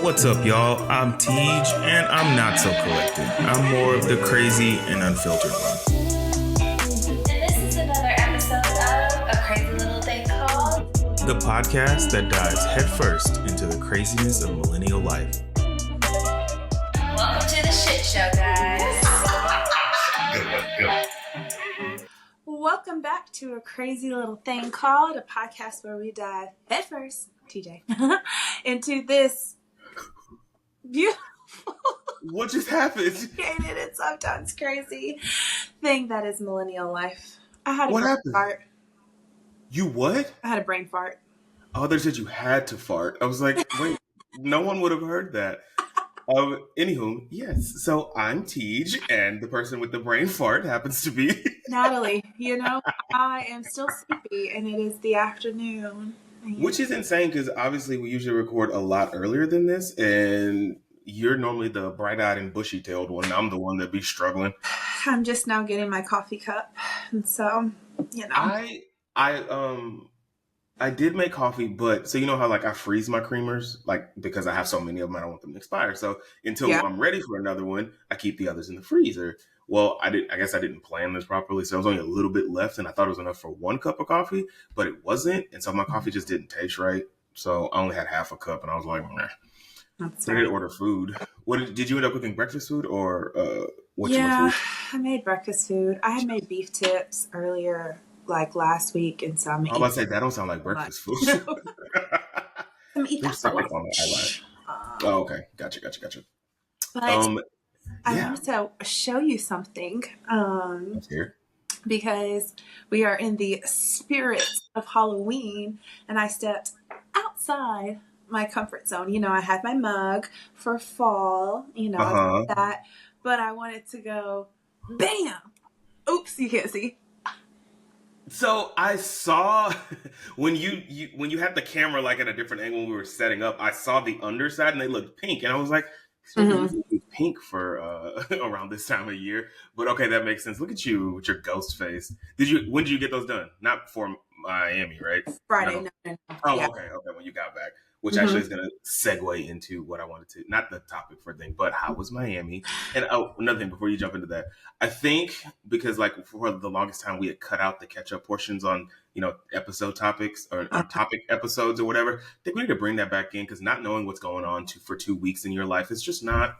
What's up, y'all? I'm Teej, and I'm not so collected. I'm more of the crazy and unfiltered one. And this is another episode of A Crazy Little Thing Called The podcast that dives headfirst into the craziness of millennial life. Welcome to the shit show, guys. Welcome back to A Crazy Little Thing Called, a podcast where we dive headfirst, TJ, into this beautiful, What just happened? it's sometimes crazy thing that is millennial life. I had a What brain happened? fart. You what? I had a brain fart. Oh, they said you had to fart. I was like, wait, no one would have heard that. Anywho, yes. So I'm Teej, and the person with the brain fart happens to be Natalie, I am still sleepy, and it is the afternoon. Which is insane because obviously we usually record a lot earlier than this, and you're normally the bright-eyed and bushy-tailed one. I'm the one that be struggling. I'm just now getting my coffee cup, and so, I did make coffee, but so you know how like I freeze my creamers, like because I have so many of them, I don't want them to expire. So until I'm ready for another one, I keep the others in the freezer. Well, I guess I didn't plan this properly, so there was only a little bit left, and I thought it was enough for 1 cup of coffee, but it wasn't, and so my coffee just didn't taste right. So I only had half a cup, and I was like, nah. That's I didn't order food. What did you end up cooking breakfast food or what? Yeah, I made breakfast food. I had made beef tips earlier, like last week, and so I'm I was about to say that don't sound like breakfast food. I'm eating that for lunch. Oh, okay, gotcha. But I wanted to show you something. Let's hear. Because we are in the spirit of Halloween, and I stepped outside my comfort zone. I had my mug for fall, I did that, but I wanted to go, bam! Oops, you can't see. So I saw when you had the camera like at a different angle when we were setting up, I saw the underside and they looked pink, and I was like, pink for around this time of year. But okay, that makes sense. Look at you with your ghost face. When did you get those done? Not for Miami, right? Friday. No. Oh, yeah. Okay, when you got back. Which actually is going to segue into what I wanted to, not the topic for thing, but how was Miami? And another thing before you jump into that, I think because like for the longest time we had cut out the catch up portions on, episode topics or topic episodes or whatever. I think we need to bring that back in because not knowing what's going on for 2 weeks in your life, it's not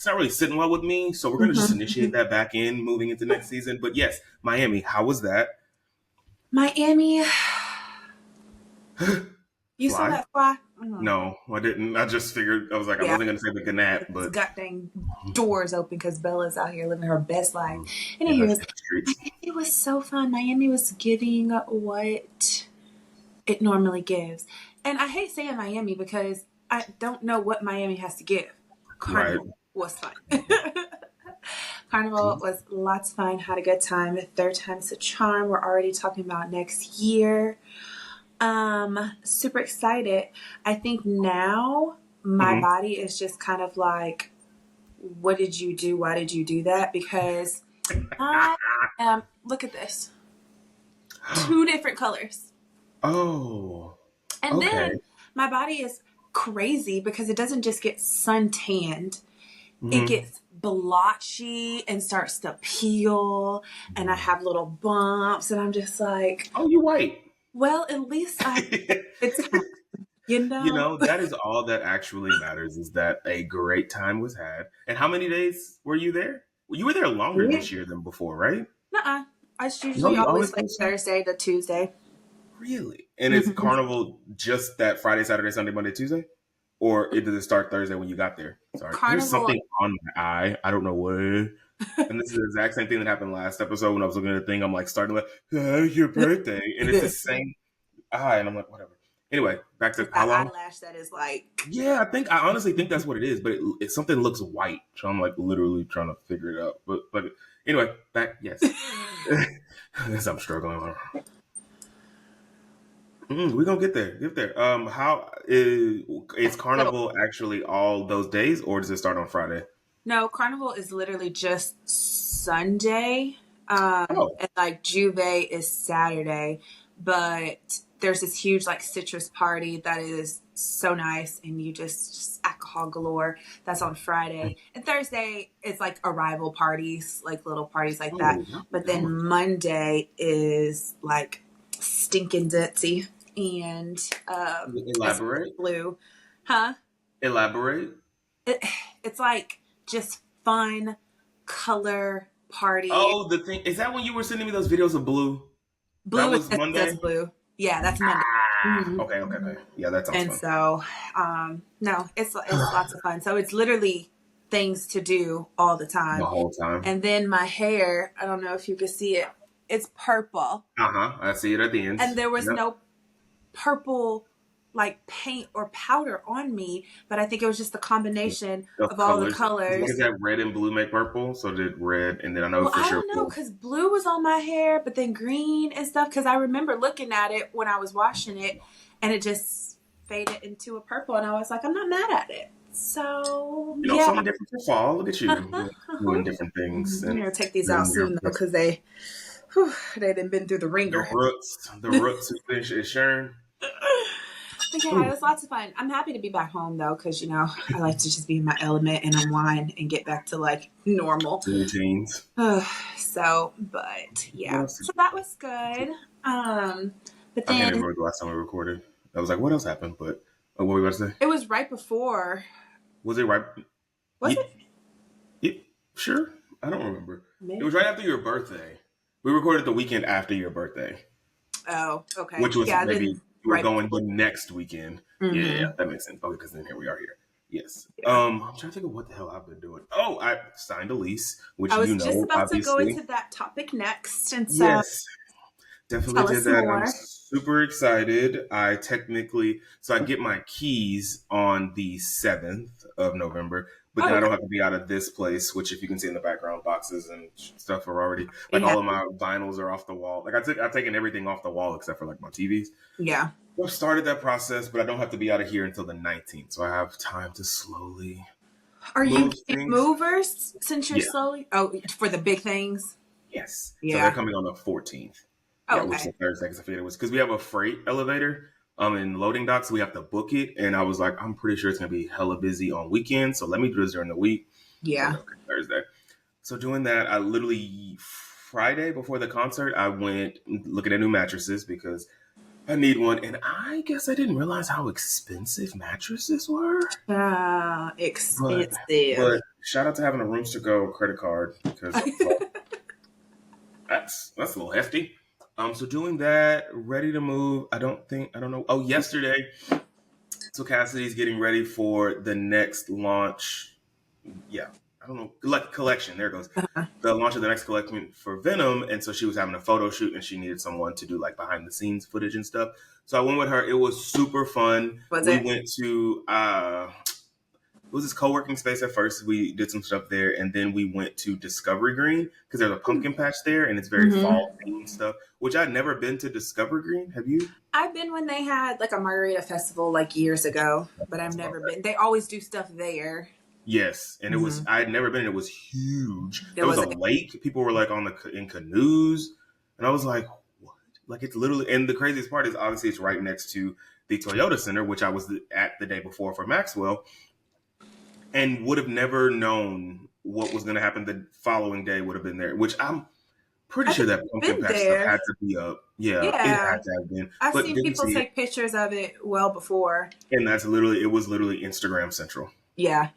really sitting well with me. So we're going to just initiate that back in moving into next season. But yes, Miami, how was that? Miami. You saw that fly? No, I didn't. I just figured, I was like, I wasn't going to say the gnat, but... Goddamn doors open because Bella's out here living her best life. And it was so fun. Miami was giving what it normally gives. And I hate saying Miami because I don't know what Miami has to give. Carnival was fun. Carnival was lots of fun. Had a good time. Third time's a charm. We're already talking about next year. Super excited. I think now my body is just kind of like, what did you do? Why did you do that? Because I am, look at this. 2 different colors. Oh. And then my body is crazy because it doesn't just get sun tanned. It gets blotchy and starts to peel, and I have little bumps, and I'm just like, oh, you white. Well, at least it's that is all that actually matters, is that a great time was had. And how many days were you there? Well, you were there longer this year than before, right? Nuh-uh. I usually always like Thursday to Tuesday. Really? And is Carnival just that Friday, Saturday, Sunday, Monday, Tuesday? Or did it start Thursday when you got there? Sorry. There's something on my eye. I don't know what. And this is the exact same thing that happened last episode when I was looking at the thing. I'm like starting like, your birthday. And it's the same eye. And I'm like, whatever. Anyway, back to how long? Eyelash that is like. Yeah, I honestly think that's what it is. But it something looks white. So I'm like literally trying to figure it out. But anyway, back, yes. I guess I'm struggling. We're going to get there. How is Carnival actually all those days, or does it start on Friday? No, Carnival is literally just Sunday. And like Juve is Saturday, but there's this huge like citrus party that is so nice, and you just alcohol galore. That's on Friday. And Thursday it's like arrival parties, like little parties like that. But then Monday is like stinking ditzy and elaborate. Blue. Huh? Elaborate. It's like just fun color party. Oh, the thing is that when you were sending me those videos of Blue? Blue that was Monday. That's Blue. Yeah, that's Monday. Okay. Yeah, that sounds fun. And so, no, it's lots of fun. So it's literally things to do all the time. The whole time. And then my hair, I don't know if you can see it. It's purple. I see it at the end. And there was no purple like paint or powder on me, but I think it was just the combination of all the colors. Is that red and blue make purple? So did red, and then I know for sure. I don't know, because blue was on my hair, but then green and stuff. Because I remember looking at it when I was washing it, and it just faded into a purple, and I was like, I'm not mad at it. So something different for fall. Look at you doing different things. I'm gonna take these out soon though, because they didn't been through the ringer. The roots is sharing. Yeah, it was lots of fun. I'm happy to be back home though, because I like to just be in my element and unwind and get back to like normal routines. So that was good. But then I can't remember the last time we recorded. I was like, what else happened? But what were you about to say? It was right before. Was it right? Was it? Yeah, sure. I don't remember. Maybe. It was right after your birthday. We recorded the weekend after your birthday. Oh, okay. Which was maybe. We're going before. the next weekend. Mm-hmm. Yeah, that makes sense. Oh, because then here we are here. Yes. Yeah. I'm trying to think of what the hell I've been doing. Oh, I signed a lease, which I was just about obviously. to go into that topic next, and so yes, definitely did that. I'm super excited. I get my keys on the 7th of November, but then I don't have to be out of this place. Which, if you can see in the background, boxes and stuff are already all of my vinyls are off the wall. Like I've taken everything off the wall except for like my TVs. Yeah. I've started that process, but I don't have to be out of here until the 19th, so I have time to slowly. Are you movers since you're slowly? Oh, for the big things. Yes. Yeah. So they're coming on the 14th. Oh, okay. Which is the Thursday, because I figured it was because we have a freight elevator in loading docks, so we have to book it, and I was like, I'm pretty sure it's gonna be hella busy on weekends, so let me do this during the week. Yeah. So, Thursday. So doing that, I literally Friday before the concert, I went looking at new mattresses because I need one, and I guess I didn't realize how expensive mattresses were. Expensive. But shout out to having a Rooms to Go credit card, because that's a little hefty. So doing that, ready to move. I don't know. Oh, yesterday, so Cassidy's getting ready for the next launch. Yeah. I don't know, collection. There it goes. The launch of the next collection for Venom. And so she was having a photo shoot and she needed someone to do like behind the scenes footage and stuff. So I went with her. It was super fun. We went to, it was this co-working space at first. We did some stuff there. And then we went to Discovery Green because there's a pumpkin patch there and it's very fall themed stuff, which I'd never been to Discovery Green. Have you? I've been when they had like a margarita festival like years ago, but I've never been. They always do stuff there. Yes, and it was. I had never been. It was huge. There was a lake. People were like in canoes, and I was like, "What?" Like it's literally. And the craziest part is obviously it's right next to the Toyota Center, which I was at the day before for Maxwell, and would have never known what was going to happen the following day. Would have been there, which I'm pretty sure that pumpkin patch stuff had to be up. Yeah, it had to have been. I've seen people take pictures of it well before, and it was literally Instagram central. Yeah.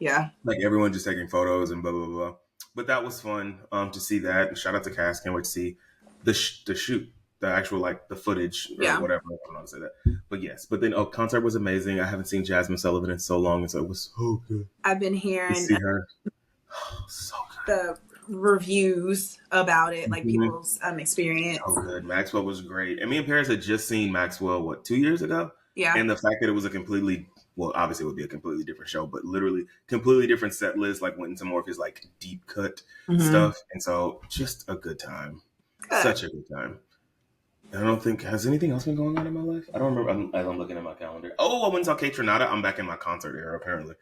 Like everyone just taking photos and blah, blah, blah. But that was fun to see that. And shout out to Cass. Can't wait to see the shoot, the actual, like, the footage or whatever. I don't know how to say that. But yes. But then, concert was amazing. I haven't seen Jasmine Sullivan in so long. And so it was so good. I've been hearing to see her. So good. The reviews about it, like people's experience. Oh, good. Maxwell was great. And me and Paris had just seen Maxwell, 2 years ago? Yeah. And the fact that it was obviously it would be a completely different show, but literally completely different set list, like went into more of his like deep cut stuff. And so just a good time. Good. Such a good time. And I don't think, has anything else been going on in my life? I don't remember as I'm looking at my calendar. Oh, I went and saw Kate Trinata. I'm back in my concert era, apparently.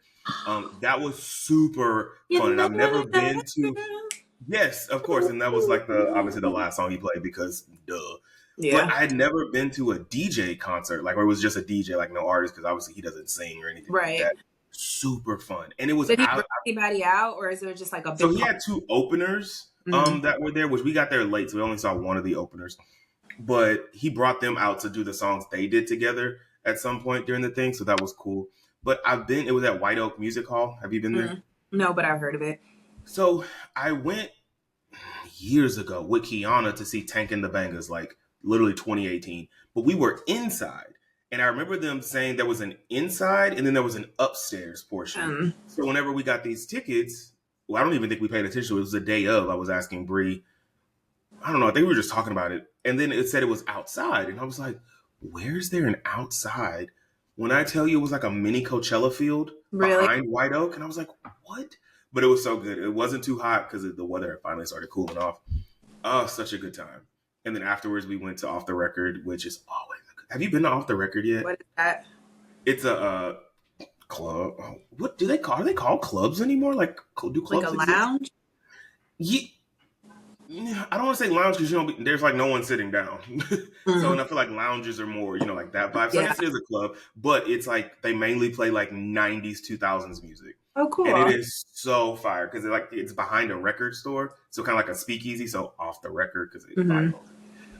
That was super fun. And I've never been to, yes, of course. And that was like obviously the last song he played because duh. But Yeah. I had never been to a DJ concert, like where it was just a DJ, like no artist, because obviously he doesn't sing or anything like Right. that. Super fun, and it was Did he out. bring anybody out, or is it just like a So big he had two openers that were there, which we got there late, so we only saw one of the openers. But he brought them out to do the songs they did together at some point during the thing, so that was cool. But it was at White Oak Music Hall. Have you been there? No, but I've heard of it. So I went years ago with Kiana to see Tank and the Bangas, like literally 2018. But we were inside. And I remember them saying there was an inside and then there was an upstairs portion. So whenever we got these tickets, well, I don't even think we paid attention. It was the day of. I was asking Bree. I don't know. I think we were just talking about it. And then it said it was outside. And I was like, where's there an outside? When I tell you it was like a mini Coachella field behind White Oak. And I was like, what? But it was so good. It wasn't too hot because the weather finally started cooling off. Oh, such a good time. And then afterwards we went to Off the Record, which is always a good. Have you been to Off the Record yet? What is that? It's a club. What do they call? Are they called clubs anymore? Like, do clubs like a lounge? Yeah. I don't want to say lounge because there's like no one sitting down. So and I feel like lounges are more like that vibe. So I guess it is a club, but it's like they mainly play like 90s 2000s music. Oh, cool! And it is so fire because it's behind a record store, so kind of like a speakeasy. So Off the Record because it's vinyl.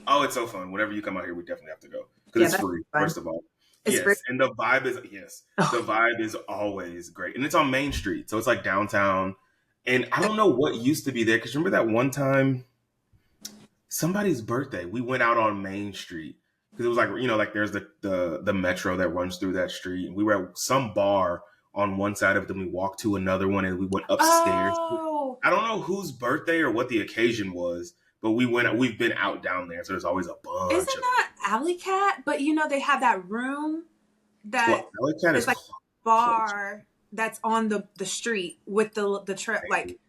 Oh, it's so fun! Whenever you come out here, we definitely have to go because it's free. Fun. First of all, it's free. And the vibe is the vibe is always great, and it's on Main Street, so it's like downtown. And I don't know what used to be there because remember that one time, somebody's birthday, we went out on Main Street because it was like there's the metro that runs through that street, and we were at some bar on one side of it, then we walked to another one, and we went upstairs. Oh. I don't know whose birthday or what the occasion was, but we've been out down there, so there's always a bunch. Isn't that Alley Cat? But they have that room that Alley Cat is like a bar that's on the street with the trip. Like,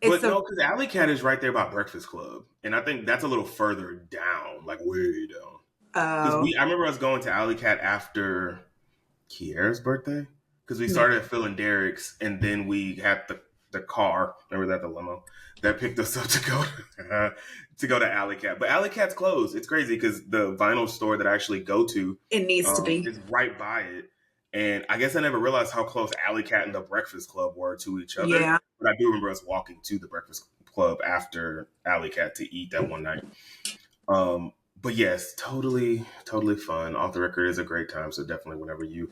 but no, because Alley Cat is right there by Breakfast Club, and I think that's a little further down, like way down. Because I remember us going to Alley Cat after Kiera's birthday. Because we started at Phil and Derek's, and then we had the car. Remember that, the limo that picked us up to go to Alley Cat. But Alley Cat's closed. It's crazy because the vinyl store that I actually go to, it needs to be, is right by it. And I guess I never realized how close Alley Cat and the Breakfast Club were to each other. Yeah. But I do remember us walking to the Breakfast Club after Alley Cat to eat that one night. But yes, totally fun. Off the Record is a great time. So definitely whenever you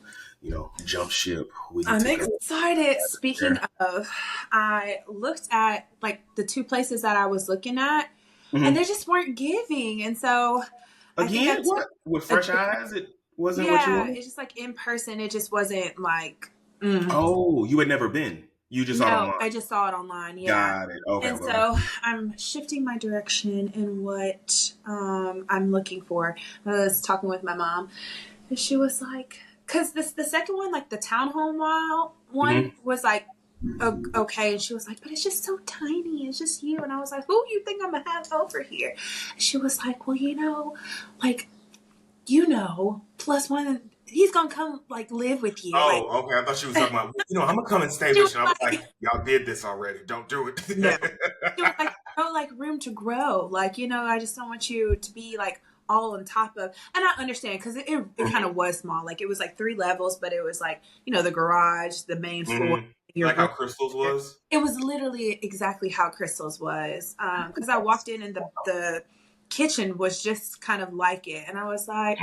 jump ship. I'm excited. Speaking of, I looked at like the two places that I was looking at and they just weren't giving. And so again, with fresh eyes, it wasn't what you wanted? It's just like in person. It just wasn't like, Oh, you had never been. You just saw it online. I just saw it online. Yeah. Got it. Okay. And so I'm shifting my direction in what I'm looking for. I was talking with my mom, and she was like, because the second one, like the townhome one, was like okay, and she was like, but it's just so tiny. It's just you. And I was like, who you think I'm gonna have over here? And she was like, well, plus one. He's gonna come live with you. Oh, okay. I thought she was talking about. I'm gonna come and stay with you. I'm like, y'all did this already. Don't do it. No. She was like, room to grow. I just don't want you to be all on top of. And I understand because it kind of was small. It was 3 levels, but it was the garage, the main floor. Like how Crystal's was. It was literally exactly how Crystal's was. Because I walked in and the kitchen was just kind of like it, and I was like.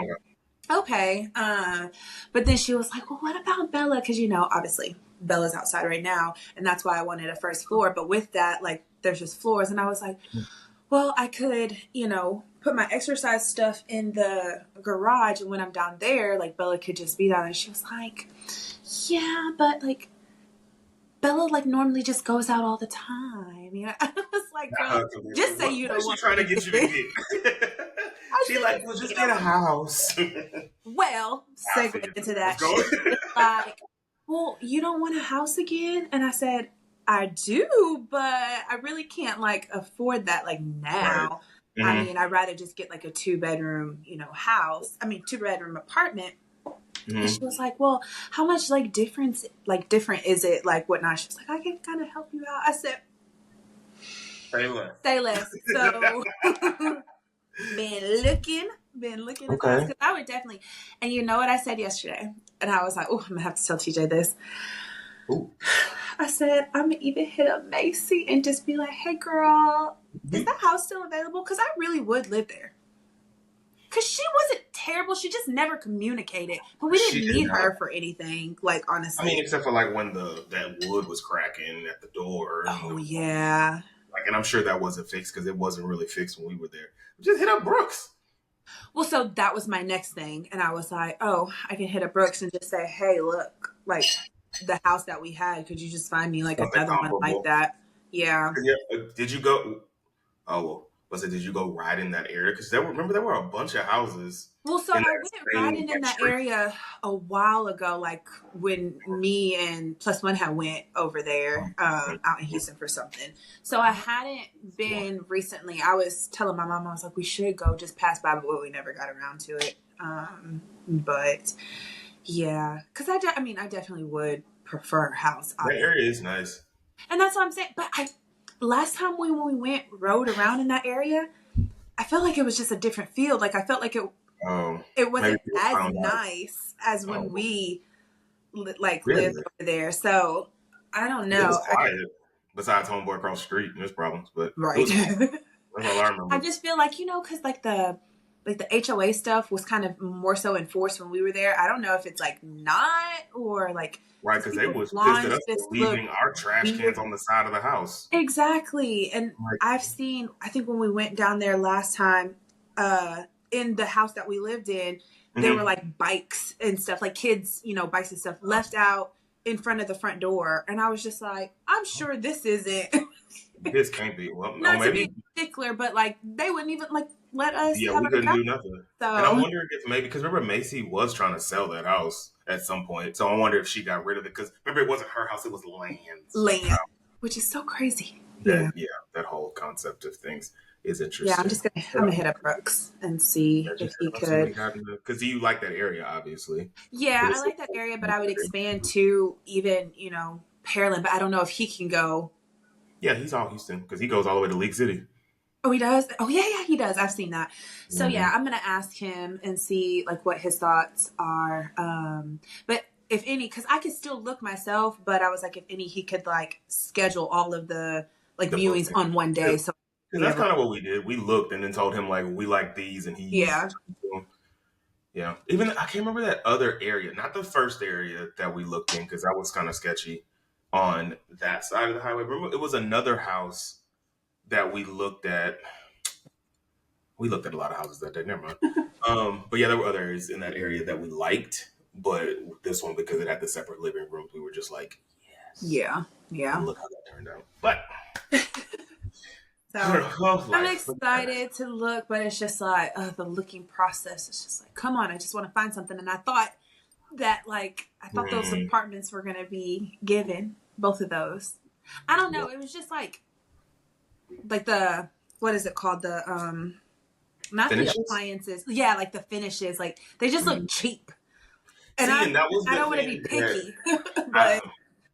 Okay. But then she was like, well, what about Bella? Because, obviously Bella's outside right now. And that's why I wanted a first floor. But with that, there's just floors. And I was like, well, I could, put my exercise stuff in the garage. And when I'm down there, Bella could just be down there. She was like, yeah, but Bella normally just goes out all the time. I was like, girl, just say you don't want trying to get you to get. She well, just get a house. Well, segue into that. Well, you don't want a house again? And I said, I do, but I really can't afford that now. Right. I mean, I'd rather just get a 2-bedroom, house. 2-bedroom apartment. And she was like, well, how much different is it? Whatnot. She was like, I can kind of help you out. I said, say less. Say less. So been looking been looking at the house Okay. because I would definitely. And you know what I said yesterday? And I was like, oh, I'm gonna have to tell TJ this. Ooh. I said I'm gonna even hit up Macy and just be like, hey, girl, is that house still available? Because I really would live there. Because she wasn't terrible. She just never communicated. But we She didn't did need not. her for anything, like, I honestly. mean, except for like when that wood was cracking at the door. Oh, yeah. Like, and I'm sure that wasn't fixed because it wasn't really fixed when we were there. Just hit up Brooks. Well, so that was my next thing. And I was like, oh, I can hit up Brooks and just say, hey, look, like, the house that we had, could you just find me, like, Something another one like comparable. that? Yeah. Did you go? Oh, well, was it? Did you go right in that area? Because there were a bunch of houses. Well, so I went riding in that street. area a while ago, like when me and Plus One had went over there out in Houston for something. So I hadn't been recently. I was telling my mom, I was like, we should go just pass by, but we never got around to it. But yeah, because I definitely would prefer a house. That area is nice. And that's what I'm saying. But last time when we rode around in that area, I felt like it was just a different field. Like I felt like it wasn't as nice as when we lived over there. So I don't know. It was quiet. Besides homeboy across the street, there's problems, but right. That's all I remember. I just feel like because like the HOA stuff was kind of more so enforced when we were there. I don't know if it's like not or like. Right, because they was pissed at us for leaving our trash cans on the side of the house. Exactly. And I think when we went down there last time, in the house that we lived in, there were like bikes and stuff, like kids, bikes and stuff left out in front of the front door. And I was just like, I'm sure this isn't. This can't be. Well, not maybe. to be a stickler, but like they wouldn't even like let us. Yeah, we couldn't do nothing. So, and I'm wondering if maybe, because remember Macy was trying to sell that house at some point. So I wonder if she got rid of it. Because remember, it wasn't her house, it was land. Which is so crazy. That whole concept of things is interesting. Yeah, I'm gonna hit up Brooks and see if he could. Because you like that area, obviously. Yeah, I like that area, but I would expand to even, Pearland. But I don't know if he can go. Yeah, he's all Houston because he goes all the way to League City. Oh, he does? Oh, yeah, he does. I've seen that. So, yeah, I'm going to ask him and see, like, what his thoughts are. But if any, because I could still look myself, but I was like, if any, he could, like, schedule all of the viewings on one day. So that's kind of what we did. We looked and then told him, like, we like these, and he... Yeah. Yeah. Even, I can't remember that other area, not the first area that we looked in, because that was kind of sketchy on that side of the highway. Remember, it was another house that we looked at. We looked at a lot of houses that day. Never mind. But yeah, there were other areas in that area that we liked, but this one, because it had the separate living rooms, we were just like, yes. Yeah. And look how that turned out. But so I'm excited to look, but it's just like the looking process. It's just like, come on, I just want to find something. And I thought that those apartments were going to be given, both of those. I don't know. It was just like the, what is it called? The, not finishes? The appliances. Yeah, like the finishes. Like they just look cheap. And I don't want to be picky. But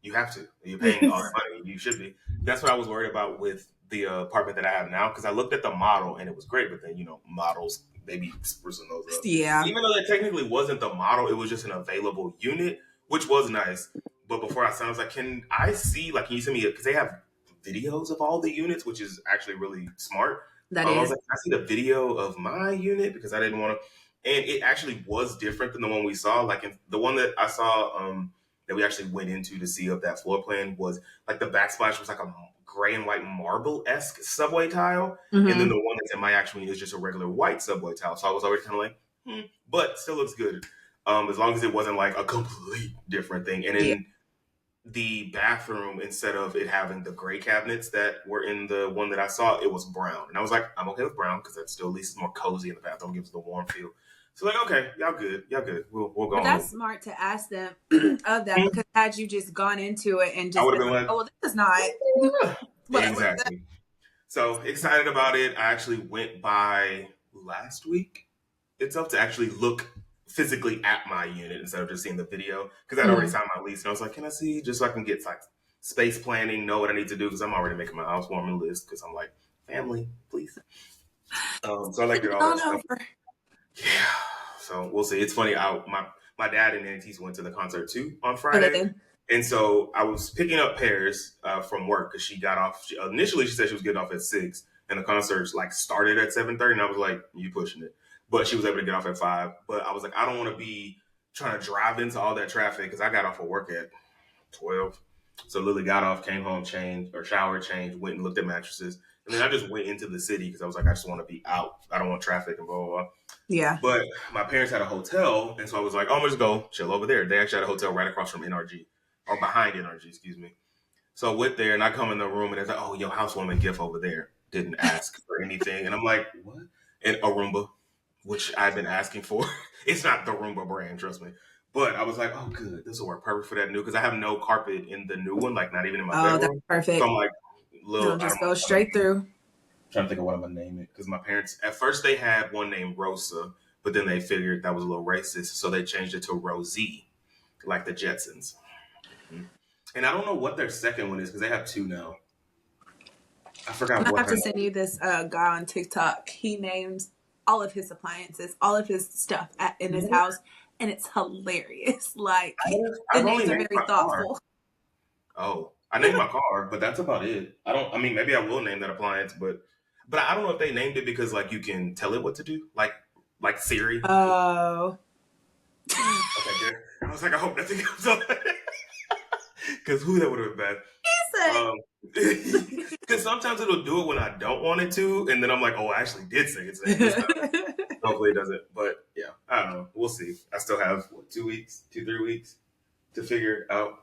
you have to. You're paying all that money. You should be. That's what I was worried about with the apartment that I have now, because I looked at the model and it was great, but then models maybe sprucing those up. Yeah. Even though that technically wasn't the model, it was just an available unit, which was nice. But before I was like, can I see? Like, can you send me? Because they have videos of all the units, which is actually really smart. That I is. was like, can I see the video of my unit? Because I didn't want to. And it actually was different than the one we saw. Like the one that I saw that we actually went into to see of that floor plan was like the backsplash was like a gray and white marble-esque subway tile. And then the one that's in my actual unit is just a regular white subway tile. So I was already kind of like, but still looks good. As long as it wasn't like a complete different thing. And then the bathroom, instead of it having the gray cabinets that were in the one that I saw, it was brown. And I was like, I'm okay with brown because that still at least is more cozy in the bathroom, gives the warm feel. So like, okay, y'all good. We'll go on. That's smart to ask them of that, because had you just gone into it and just been like, oh, well, this is not. Exactly. So excited about it. I actually went by last week itself to actually look physically at my unit instead of just seeing the video, because I'd already signed my lease, and I was like, can I see, just so I can get like space planning, know what I need to do, because I'm already making my housewarming list, because I'm like, family, please. So I like to do all that stuff. Yeah. So we'll see. It's funny. My dad and aunties went to the concert too on Oh, they Friday, did. and so I was picking up Paris from work because she got off. Initially, she said she was getting off at 6, and the concert like started at 7:30, and I was like, "You pushing it?" But she was able to get off at 5. But I was like, I don't want to be trying to drive into all that traffic because I got off of work at 12. So Lily got off, came home, changed or showered, changed, went and looked at mattresses, and then I just went into the city because I was like, I just want to be out. I don't want traffic and blah blah blah. Yeah. But my parents had a hotel, and so I was like, oh, I'm just go chill over there. They actually had a hotel right across from NRG, or behind NRG, excuse me. So I went there, and I come in the room, and it's like, oh, your housewarming gift over there. Didn't ask for anything. And I'm like, what? And a Roomba, which I've been asking for. It's not the Roomba brand, trust me. But I was like, oh, good. This will work perfect for that new, because I have no carpet in the new one, like not even in my Oh, that's bedroom. So perfect. I'm like, It'll I just don't go know. straight through. Trying to think of what I'm gonna name it because my parents at first they had one named Rosa, but then they figured that was a little racist, so they changed it to Rosie, like the Jetsons. Mhm. And I don't know what their second one is because they have two now. I I'm forgot gonna what have her to name send is. you this guy on TikTok. He names all of his appliances, all of his stuff in his house, and it's hilarious. Like the I've only names are named very my car. thoughtful. Oh, I named my car, but that's about it. I don't. I mean, maybe I will name that appliance, but I don't know if they named it because like you can tell it what to do, like Siri. Oh, Okay, good. I was like, I hope nothing comes up because who that would have been bad. say. Um, because sometimes it'll do it when I don't want it to, and then I'm like, oh, I actually did say its name this time. Hopefully it doesn't, but yeah, I don't know. We'll see. I still have 2 weeks, 3 weeks to figure it out.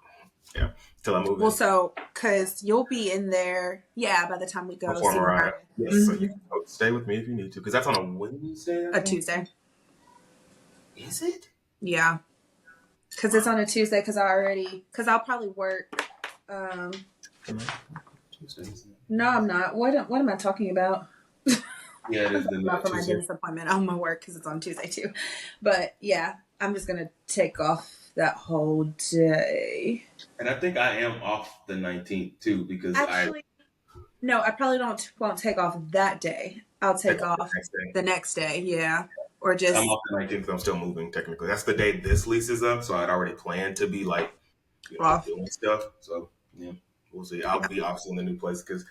Yeah, till I move Well, in so because you'll be in there, yeah. By the time we go before see Mariah. Mariah, Yes, so you hmm can stay with me if you need to, because that's on a Wednesday, I a think. Tuesday, Is it? yeah, because it's on a Tuesday. Because I'll probably work. Um, Tuesday, isn't it? no, I'm not. What am I talking about? Yeah, it is the Not for my Tuesday. dentist appointment. I'm gonna work because it's on Tuesday too. But yeah, I'm just gonna take off that whole day. And I think I am off the 19th too, because I Actually, no, I probably won't take off that day. I'll take take off the off next day. the next day. Yeah, or So I'm just off the 19th. I'm still moving technically. That's the day this lease is up. So I'd already planned to be like, off. doing stuff. So yeah, we'll see. I'll Yeah. be obviously in the new place because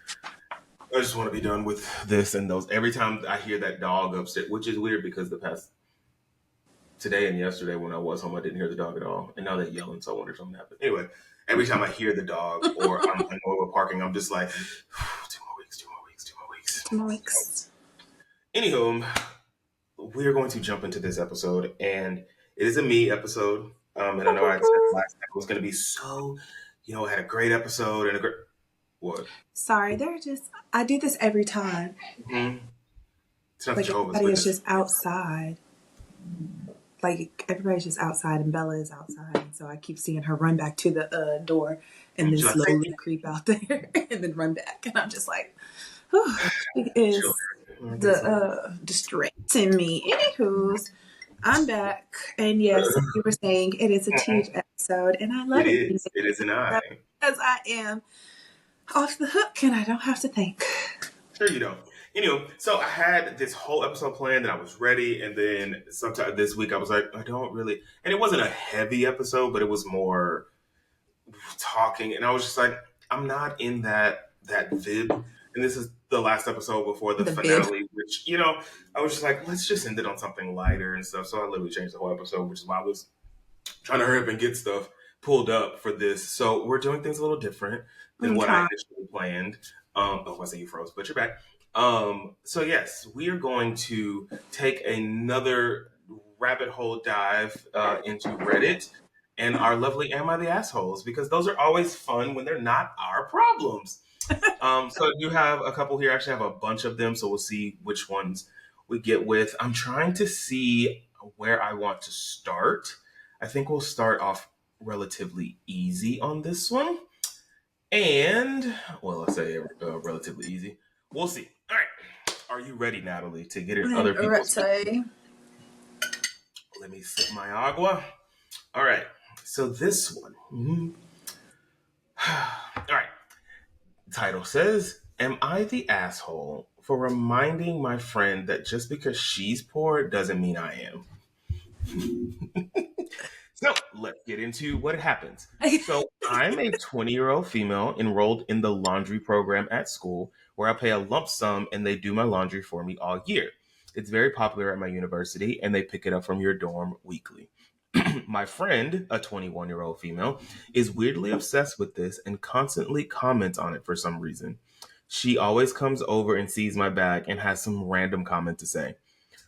I just want to be done with this and those. Every time I hear that dog upstairs, which is weird because the past today and yesterday when I was home, I didn't hear the dog at all, and now they're yelling. So I wonder if something happened. Anyway, every time I hear the dog or I know we're parking, I'm just like, 2 more weeks, 2 more weeks, 2 more weeks. 2 more weeks. Anywho, we are going to jump into this episode, and it is a me episode. And I know I said last time it was going to be so, I had a great episode and a great what? Sorry, I do this every time. Mm-hmm. It's not the Like Jehovah's everybody is Witness. just outside. Like everybody's just outside, and Bella is outside, and so I keep seeing her run back to the door, and then Should I say slowly creep out there, and then run back, and I'm just like, whew, it is distracting me. Anywho's, I'm back, and yes, you were saying it is a Teej episode, and I love It it is. It is an I. because I am off the hook, and I don't have to think. Sure you don't. So I had this whole episode planned and I was ready, and then sometime this week I was like, I don't really, and it wasn't a heavy episode, but it was more talking, and I was just like, I'm not in that vibe, and this is the last episode before the The bib. finale, which I was just like, let's just end it on something lighter and stuff. So I literally changed the whole episode, which is why I was trying to hurry up and get stuff pulled up for this. So we're doing things a little different than what I Okay. initially planned. Oh, I say you froze, but you're back. So yes, we are going to take another rabbit hole dive into Reddit and our lovely Am I the Assholes, because those are always fun when they're not our problems. So you have a couple here. I actually have a bunch of them, so we'll see which ones we get with. I'm trying to see where I want to start. I think we'll start off relatively easy on this one. And, well, let's say relatively easy. We'll see. All right. Are you ready, Natalie, to get in other people's... Let me sip my agua. All right. So this one. All right. Title says, Am I the asshole for reminding my friend that just because she's poor doesn't mean I am. So let's get into what happens. So I'm a 20-year-old female enrolled in the laundry program at school where I pay a lump sum and they do my laundry for me all year. It's very popular at my university and they pick it up from your dorm weekly. My friend, a 21-year-old female, is weirdly obsessed with this and constantly comments on it for some reason. She always comes over and sees my bag and has some random comment to say.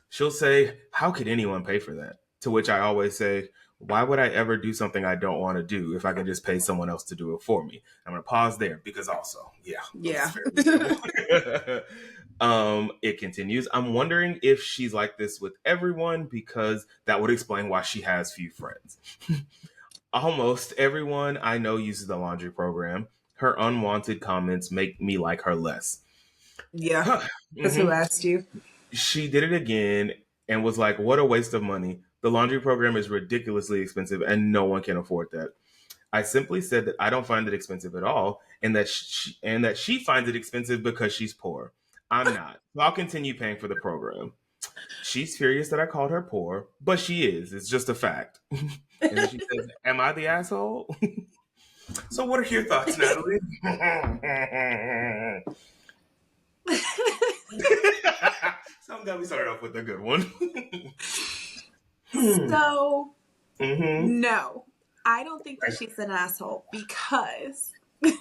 She'll say, "How could anyone pay for that?" To which I always say, "Why would I ever do something I don't want to do if I can just pay someone else to do it for me?" I'm going to pause there because also, yeah, Yeah. it continues. I'm wondering if she's like this with everyone because that would explain why she has few friends. Almost everyone I know uses the laundry program. Her unwanted comments make me like her less. Yeah. Because who asked you? She did it again and was like, "What a waste of money. The laundry program is ridiculously expensive and no one can afford that." I simply said that I don't find it expensive at all and that she finds it expensive because she's poor. I'm not. So I'll continue paying for the program. She's furious that I called her poor, but she is. It's just a fact. And then she says, "Am I the asshole?" So what are your thoughts, Natalie? So I'm glad we started off with a good one. So, no, I don't think that she's an asshole because the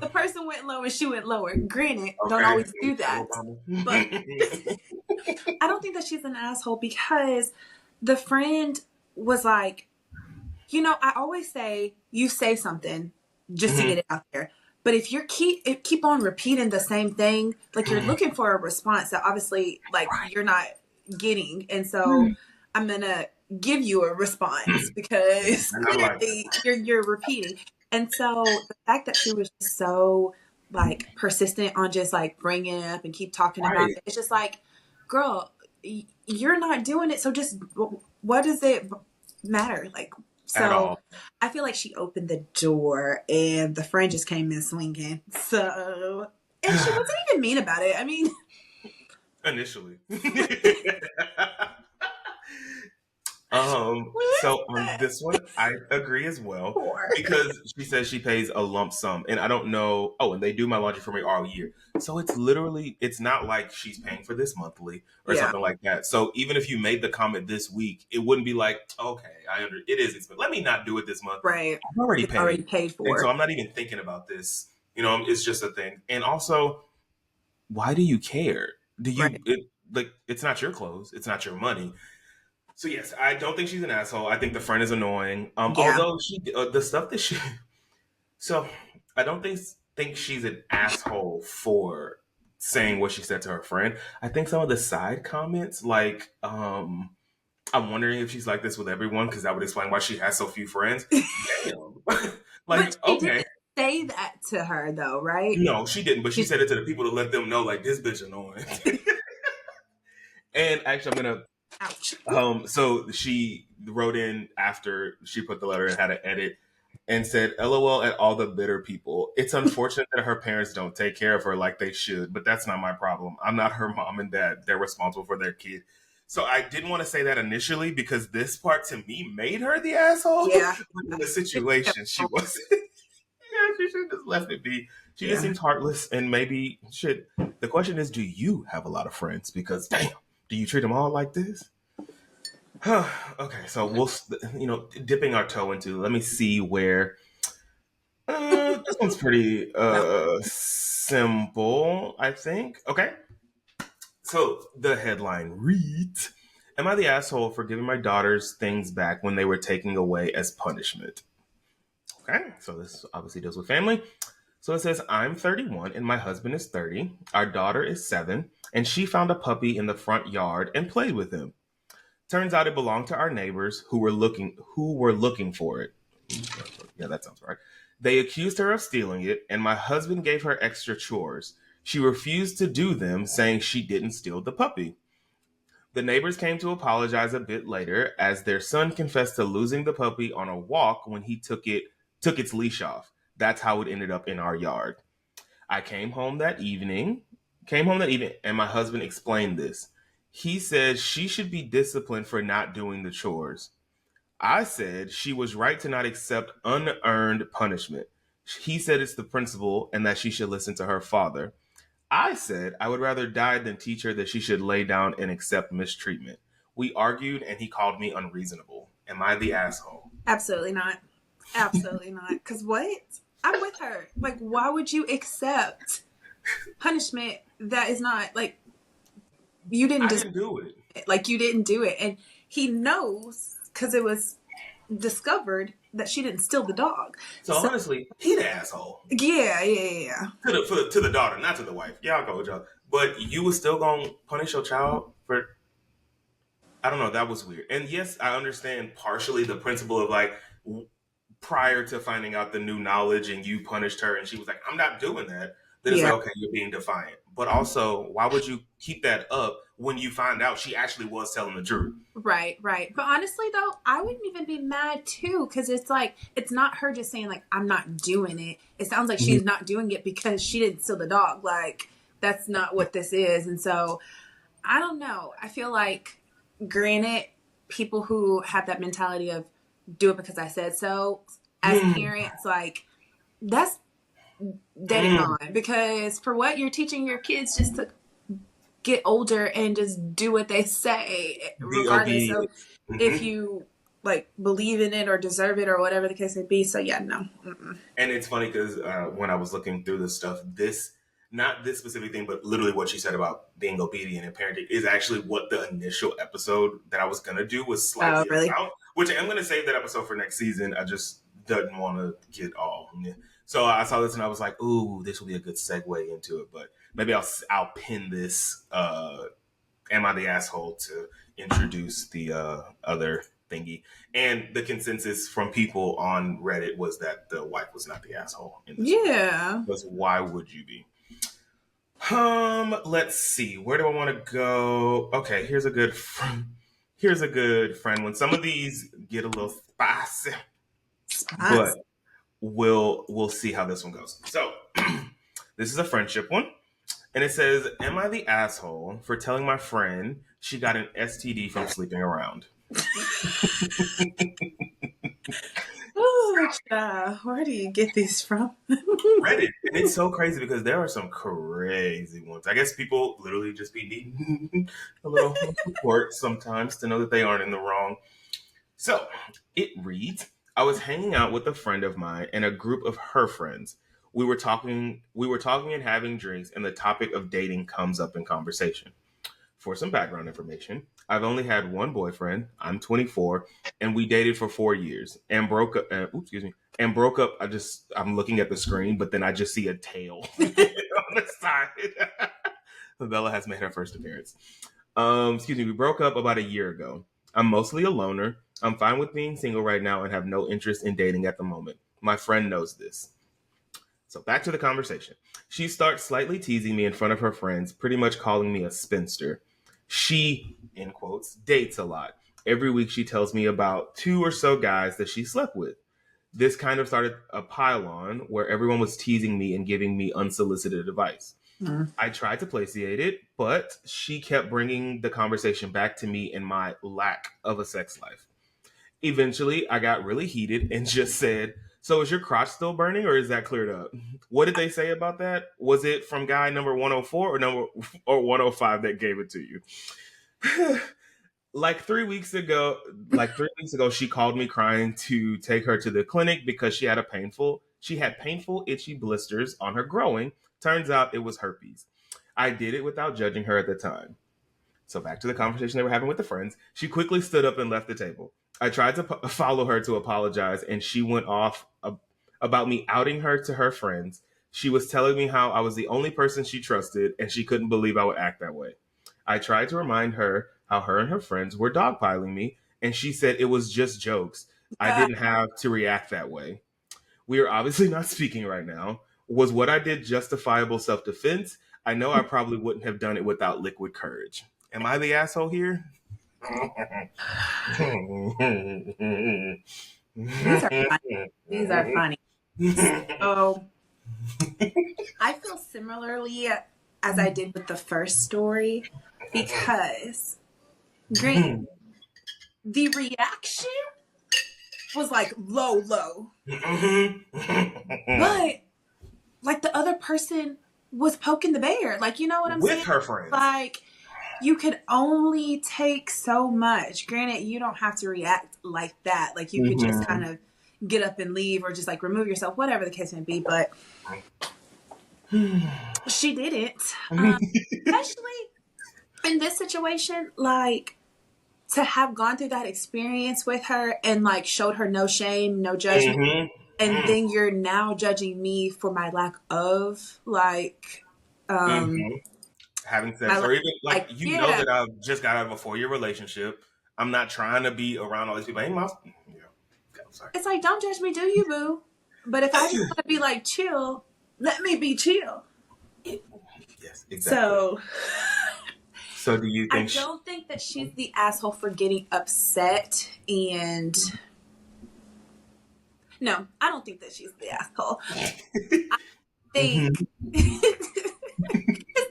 person went low and she went lower. Granted, don't always do that. But I don't think that she's an asshole because the friend was like, I always say you say something just to get it out there. But if you keep on repeating the same thing, like you're looking for a response that obviously like you're not getting. And so I'm going to give you a response because clearly you're repeating. And so the fact that she was just so like persistent on just like bringing it up and keep talking about it, it's just like, girl, you're not doing it. So just what does it matter? Like, so I feel like she opened the door and the friend just came in swinging. So, and she wasn't even mean about it. I mean, initially. So on this one, I agree as well because she says she pays a lump sum and I don't know. Oh, and they do my laundry for me all year. So it's not like she's paying for this monthly or something like that. So even if you made the comment this week, it wouldn't be like, okay, it is expensive. Let me not do it this month. Right. I've already paid for and it. so I'm not even thinking about this. It's just a thing. And also, why do you care? It's not your clothes. It's not your money. So yes, I don't think she's an asshole. I think the friend is annoying. Although the stuff that she, so I don't think she's an asshole for saying what she said to her friend. I think some of the side comments, like, I'm wondering if she's like this with everyone because that would explain why she has so few friends. Damn, like but she didn't say that to her though, right? No, she didn't. But she said it to the people to let them know, like, this bitch annoying. And actually, I'm gonna. Ouch. So she wrote in after she put the letter and had to edit and said, "LOL at all the bitter people. It's unfortunate that her parents don't take care of her like they should, but that's not my problem. I'm not her mom and dad. They're responsible for their kid." So I didn't want to say that initially because this part to me made her the asshole. Yeah. But in the situation, she wasn't. Yeah, she should have just left it be. She just seems heartless and maybe shit. The question is, do you have a lot of friends? Because damn. Do you treat them all like this? Okay, so we'll, dipping our toe into, let me see where, this one's pretty simple, I think. Okay. So the headline reads, "Am I the asshole for giving my daughters things back when they were taken away as punishment?" Okay, so this obviously deals with family. So it says, "I'm 31 and my husband is 30. Our daughter is 7 and she found a puppy in the front yard and played with him. Turns out it belonged to our neighbors who were looking for it." Yeah, that sounds right. "They accused her of stealing it and my husband gave her extra chores. She refused to do them, saying she didn't steal the puppy. The neighbors came to apologize a bit later as their son confessed to losing the puppy on a walk when he took its leash off. That's how it ended up in our yard. I came home that evening, and my husband explained this. He said she should be disciplined for not doing the chores. I said she was right to not accept unearned punishment. He said it's the principle and that she should listen to her father. I said I would rather die than teach her that she should lay down and accept mistreatment. We argued and he called me unreasonable. Am I the asshole? Absolutely not. Absolutely not. Because what? I'm with her. Like, why would you accept punishment that is not, like, you didn't do it. Like, you didn't do it. And he knows, because it was discovered that she didn't steal the dog. So honestly, he the asshole. Yeah. To the daughter, not to the wife. Yeah, I'll go with y'all. But you was still gonna punish your child for, I don't know, that was weird. And yes, I understand partially the principle of like prior to finding out the new knowledge and you punished her and she was like, I'm not doing that. Then it's like, okay, you're being defiant. But also, why would you keep that up when you find out she actually was telling the truth? Right. But honestly, though, I wouldn't even be mad, too, because it's like, it's not her just saying, like, I'm not doing it. It sounds like she's not doing it because she didn't steal the dog. Like, that's not what this is. And so, I don't know. I feel like, granted, people who have that mentality of do it because I said so, as parents, like, that's dead and gone. Because for what, you're teaching your kids just to get older and just do what they say, regardless of if you like believe in it or deserve it or whatever the case may be. So yeah, no. And it's funny because when I was looking through this stuff, not this specific thing, but literally what she said about being obedient and parenting is actually what the initial episode that I was going to do was slightly about, which I'm going to save that episode for next season. I just didn't want to get all. So I saw this and I was like, ooh, this will be a good segue into it. But maybe I'll pin this, am I the asshole, to introduce the other thingy. And the consensus from people on Reddit was that the wife was not the asshole in this Yeah. because why would you be? Let's see. Where do I want to go? Okay, here's a good friend one. Some of these get a little spicy. But we'll see how this one goes. So this is a friendship one. And it says, am I the asshole for telling my friend she got an STD from sleeping around? Oh, where do you get these from? Reddit. And it's so crazy because there are some crazy ones. I guess people literally just be needing a little support sometimes to know that they aren't in the wrong. So it reads, I was hanging out with a friend of mine and a group of her friends. We were talking and having drinks, and the topic of dating comes up in conversation. For some background information, I've only had one boyfriend. I'm 24, and we dated for 4 years and broke up. Broke up. I'm looking at the screen, but then I just see a tail on the side. Bella has made her first appearance. We broke up about a year ago. I'm mostly a loner. I'm fine with being single right now and have no interest in dating at the moment. My friend knows this. So back to the conversation. She starts slightly teasing me in front of her friends, pretty much calling me a spinster. She, in quotes, dates a lot. Every week she tells me about 2 or so guys that she slept with. This kind of started a pile-on where everyone was teasing me and giving me unsolicited advice. I tried to placate it, but she kept bringing the conversation back to me and my lack of a sex life. Eventually, I got really heated and just said, so is your crotch still burning or is that cleared up? What did they say about that? Was it from guy number 104 or 105 that gave it to you? Like 3 weeks ago, she called me crying to take her to the clinic because she had painful itchy blisters on her growing. Turns out it was herpes. I did it without judging her at the time. So back to the conversation they were having with the friends. She quickly stood up and left the table. I tried to follow her to apologize, and she went off about me outing her to her friends. She was telling me how I was the only person she trusted, and she couldn't believe I would act that way. I tried to remind her how her and her friends were dogpiling me, and she said it was just jokes. I didn't have to react that way. We are obviously not speaking right now. Was what I did justifiable self-defense? I know I probably wouldn't have done it without liquid courage. Am I the asshole here? These are funny. So I feel similarly as I did with the first story because, granted, the reaction was like low, but like the other person was poking the bear. Like, you know what I'm With saying? her friends. Like, you could only take so much. Granted, you don't have to react like that. Like, you could just kind of get up and leave or just like remove yourself, whatever the case may be. But she didn't. Especially in this situation, like, to have gone through that experience with her and like showed her no shame, no judgment. And then you're now judging me for my lack of like having sex, or even like you know yeah. that I've just got out of a 4-year relationship. I'm not trying to be around all these people. Hey, Miles. Yeah. I'm sorry. It's like, don't judge me, do you, boo? But if I just want to be like chill, let me be chill. Yes, exactly. So do you think I don't think that she's the asshole for getting upset and no, I don't think that she's the asshole. I think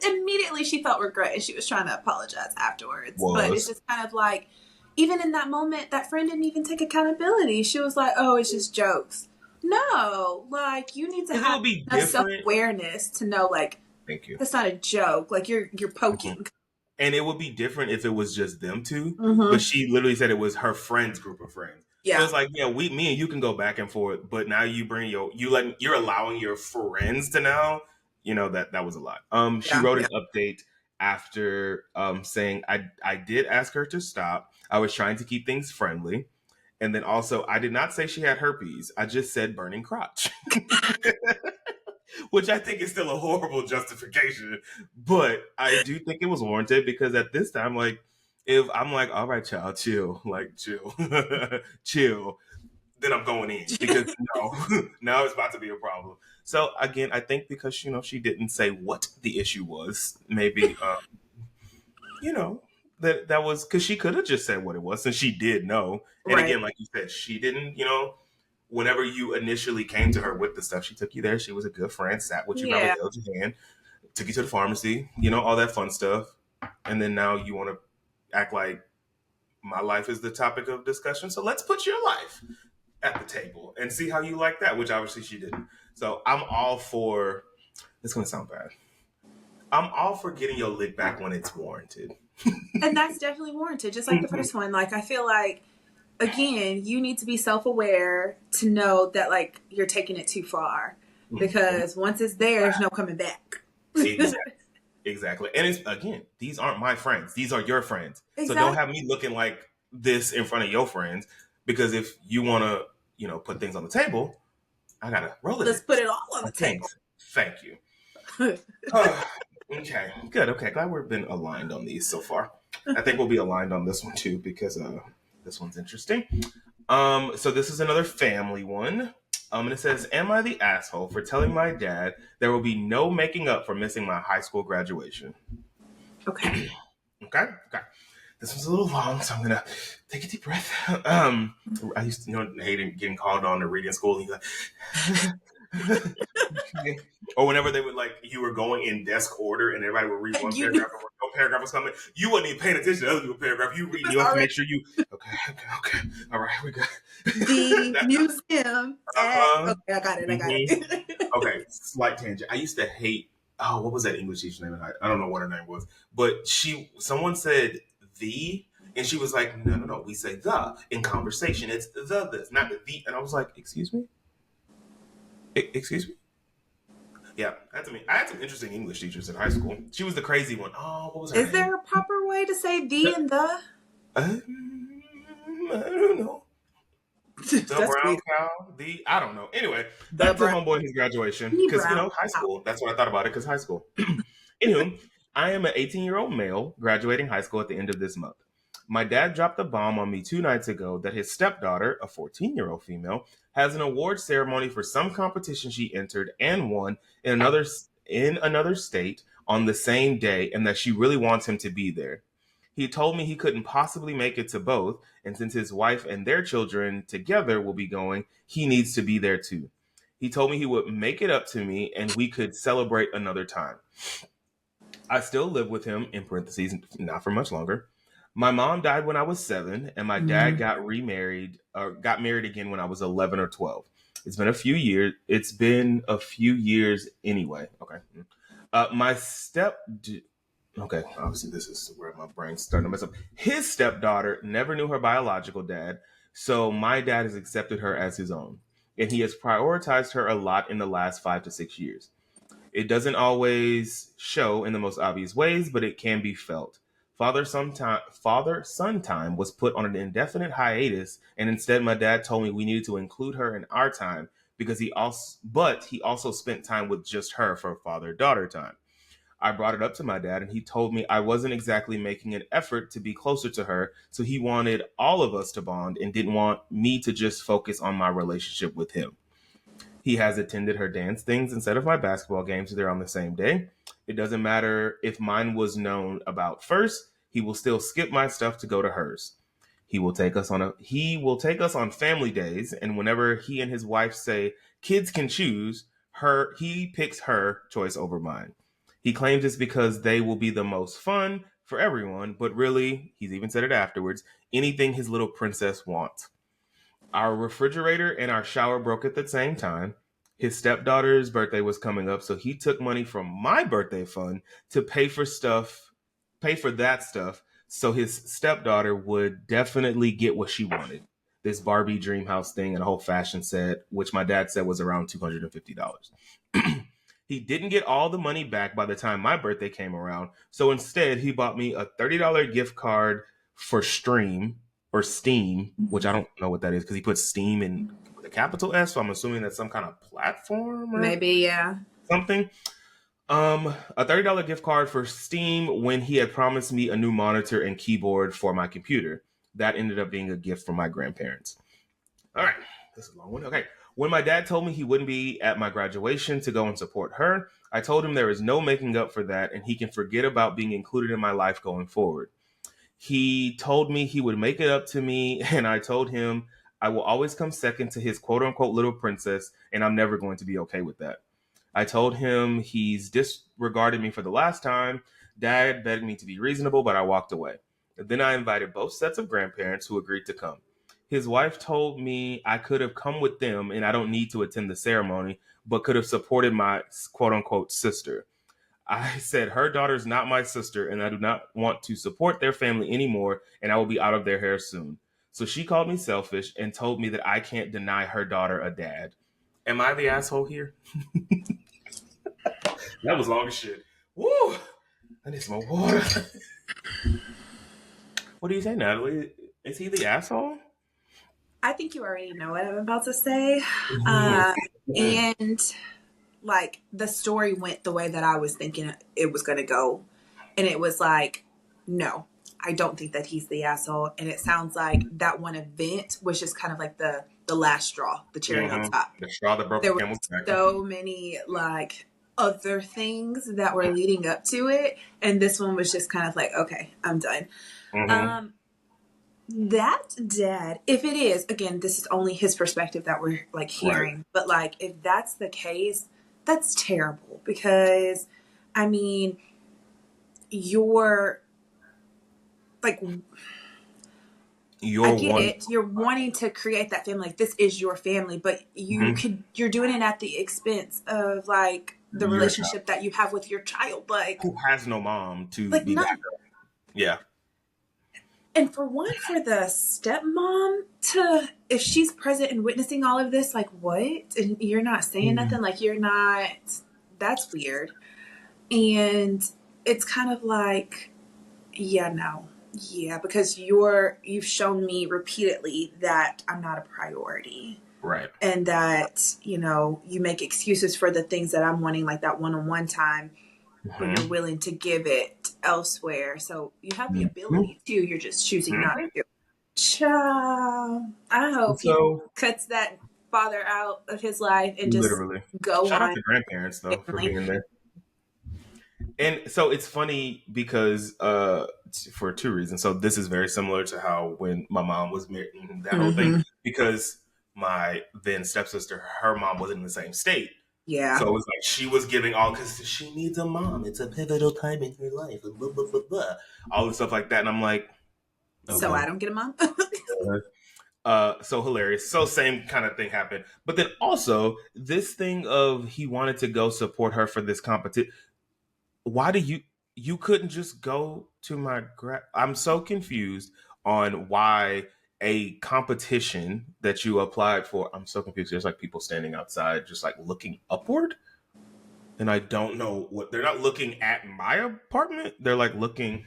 immediately she felt regret and she was trying to apologize afterwards. But it's just kind of like, even in that moment, that friend didn't even take accountability. She was like, oh, it's just jokes. No, like, you need to have enough self-awareness to know, like, thank you. That's not a joke. Like, you're poking. And it would be different if it was just them two. But she literally said it was her friend's group of friends. Yeah. So it's like, yeah, me and you can go back and forth, but now you bring you're allowing your friends to now, you know, that was a lot. She wrote an update after saying I did ask her to stop. I was trying to keep things friendly. And then also, I did not say she had herpes. I just said burning crotch. Which I think is still a horrible justification. But I do think it was warranted because at this time, like, if I'm like, all right, child, chill, like, chill, chill, then I'm going in because now it's about to be a problem. So again, I think because, you know, she didn't say what the issue was, maybe, you know, that was because she could have just said what it was and she did know. And again, like you said, she didn't, you know, whenever you initially came to her with the stuff, she took you there. She was a good friend, sat with you, probably held your hand, took you to the pharmacy, you know, all that fun stuff. And then now you want to act like my life is the topic of discussion. So let's put your life at the table and see how you like that, which obviously she didn't. So I'm all for, it's going to sound bad. I'm all for getting your lick back when it's warranted. And that's definitely warranted, just like the first one. Like, I feel like, again, you need to be self-aware to know that, like, you're taking it too far. Because once it's there, there's no coming back. Exactly. And it's, again, these aren't my friends. These are your friends. Exactly. So don't have me looking like this in front of your friends. Because if you want to, you know, put things on the table, I got to roll it. Let's put it all on the table. Thank you. Okay, good. Okay, glad we've been aligned on these so far. I think we'll be aligned on this one too because this one's interesting. So this is another family one. And it says, am I the asshole for telling my dad there will be no making up for missing my high school graduation? Okay. Okay. This one's a little long, so I'm going to take a deep breath. I used to, you know, hate getting called on to read in school. And or whenever they would, like, you were going in desk order and everybody would read one paragraph or no paragraph was coming, you wasn't even paying attention to other people's paragraph. You read, you have to make sure you, okay. All right, we got the museum. Okay, I got it. Okay, slight tangent. I used to hate, what was that English teacher name? I don't know what her name was, but someone said the, and she was like, no, we say the in conversation. It's this, not the. And I was like, excuse me? Excuse me? Yeah, I had some interesting English teachers in high school. She was the crazy one. Oh, what was her name? Is there a proper way to say the and the? I don't know. The brown cow. I don't know. Anyway, back to homeboy and his graduation. Because, you know, high school. That's what I thought about it, because high school. Anywho, I am an 18-year-old male graduating high school at the end of this month. My dad dropped a bomb on me 2 nights ago that his stepdaughter, a 14-year-old female, has an award ceremony for some competition she entered and won in another state on the same day, and that she really wants him to be there. He told me he couldn't possibly make it to both, and since his wife and their children together will be going, he needs to be there too. He told me he would make it up to me and we could celebrate another time. I still live with him, in parentheses, not for much longer. My mom died when I was 7, and my dad got remarried or got married again when I was 11 or 12. It's been a few years. It's been a few years anyway. Okay. My okay, obviously this is where my brain's starting to mess up. His stepdaughter never knew her biological dad, so my dad has accepted her as his own, and he has prioritized her a lot in the last 5 to 6 years. It doesn't always show in the most obvious ways, but it can be felt. Father son time was put on an indefinite hiatus, and instead my dad told me we needed to include her in our time because he also spent time with just her for father daughter time. I brought it up to my dad, and he told me I wasn't exactly making an effort to be closer to her, so he wanted all of us to bond and didn't want me to just focus on my relationship with him. He has attended her dance things instead of my basketball games. So they're on the same day. It doesn't matter if mine was known about first. He will still skip my stuff to go to hers. He will take us on family days, and whenever he and his wife say kids can choose, he picks her choice over mine. He claims it's because they will be the most fun for everyone, but really, he's even said it afterwards, anything his little princess wants. Our refrigerator and our shower broke at the same time. His stepdaughter's birthday was coming up, so he took money from my birthday fund to pay for that stuff, so his stepdaughter would definitely get what she wanted. This Barbie dream house thing and a whole fashion set, which my dad said was around $250. He didn't get all the money back by the time my birthday came around, so instead he bought me a $30 gift card for Steam, which I don't know what that is because he put Steam in with a capital S, so I'm assuming that's some kind of platform or Maybe, yeah. something. A $30 gift card for Steam when he had promised me a new monitor and keyboard for my computer. That ended up being a gift from my grandparents. All right, this is a long one. Okay. When my dad told me he wouldn't be at my graduation to go and support her, I told him there is no making up for that and he can forget about being included in my life going forward. He told me he would make it up to me, and I told him I will always come second to his quote unquote little princess, and I'm never going to be okay with that. I told him he's disregarded me for the last time. Dad begged me to be reasonable, but I walked away. Then I invited both sets of grandparents who agreed to come. His wife told me I could have come with them and I don't need to attend the ceremony, but could have supported my quote unquote sister. I said her daughter's not my sister and I do not want to support their family anymore and I will be out of their hair soon. So she called me selfish and told me that I can't deny her daughter a dad. Am I the asshole here? That was long as shit. Woo! I need some more water. What do you say, Natalie? Is he the asshole? I think you already know what I'm about to say. And like the story went the way that I was thinking it was going to go. And it was like, no, I don't think that he's the asshole. And it sounds like that one event was just kind of like the last straw, the cherry on top. The straw that broke There the were camel's back. so many like other things that were leading up to it. And this one was just kind of like, okay, I'm done. That dad, if it is, again, this is only his perspective that we're like hearing, right. But like if that's the case, that's terrible because I mean, you're like, I get it. You're wanting to create that family. Like this is your family, but you're doing it at the expense of like the relationship that you have with your child. Like who has no mom to like be back. Yeah. And for the stepmom to, if she's present and witnessing all of this, like what? And you're not saying nothing, like you're not, that's weird. And it's kind of like, yeah, no. Yeah, because you've shown me repeatedly that I'm not a priority. Right. And that, you make excuses for the things that I'm wanting, like that one-on-one time when you're willing to give it elsewhere. So you have the ability to, you're just choosing not to. Child, I hope he cuts that father out of his life and just go Shout on. out to grandparents though for being there. And so it's funny because for two reasons. So this is very similar to how when my mom was married, that whole thing, because my then stepsister, her mom wasn't in the same state. Yeah. So it was like she was giving all, because she needs a mom. It's a pivotal time in her life. Blah, blah, blah, blah. All the stuff like that. And I'm like, okay. So I don't get a mom? So hilarious. So same kind of thing happened. But then also this thing of he wanted to go support her for this competition. Why do you couldn't just go to my I'm so confused on why a competition that you applied for. I'm so confused. There's like people standing outside just like looking upward. And I don't know what they're not looking at my apartment. They're like looking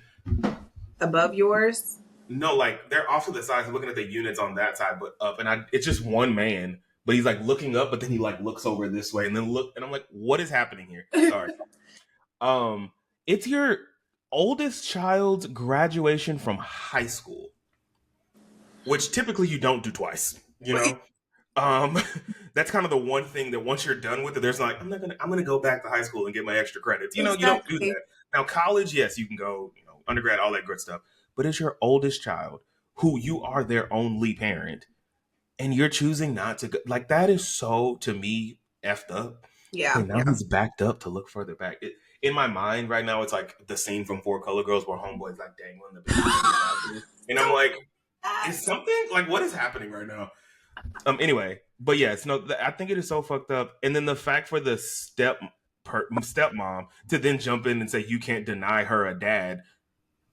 above yours. No, like they're off to the side, looking at the units on that side, but up. And it's just one man, but he's like looking up, but then he like looks over this way and then look. And I'm like, what is happening here? Sorry. It's your oldest child's graduation from high school, which typically you don't do twice, you know? That's kind of the one thing that once you're done with it, there's like, I'm going to go back to high school and get my extra credits. You know, exactly. You don't do that. Now, college, yes, you can go, undergrad, all that good stuff. But it's your oldest child who you are their only parent and you're choosing not to go. Like, that is so, to me, effed up. Yeah. And now he's backed up to look further back. In my mind right now, it's like the scene from Four Color Girls where homeboy's like dangling the baby. And I'm like, is something like, what is happening right now? Anyway, but yes, no, I think it is so fucked up. And then the fact for the stepmom to then jump in and say you can't deny her a dad.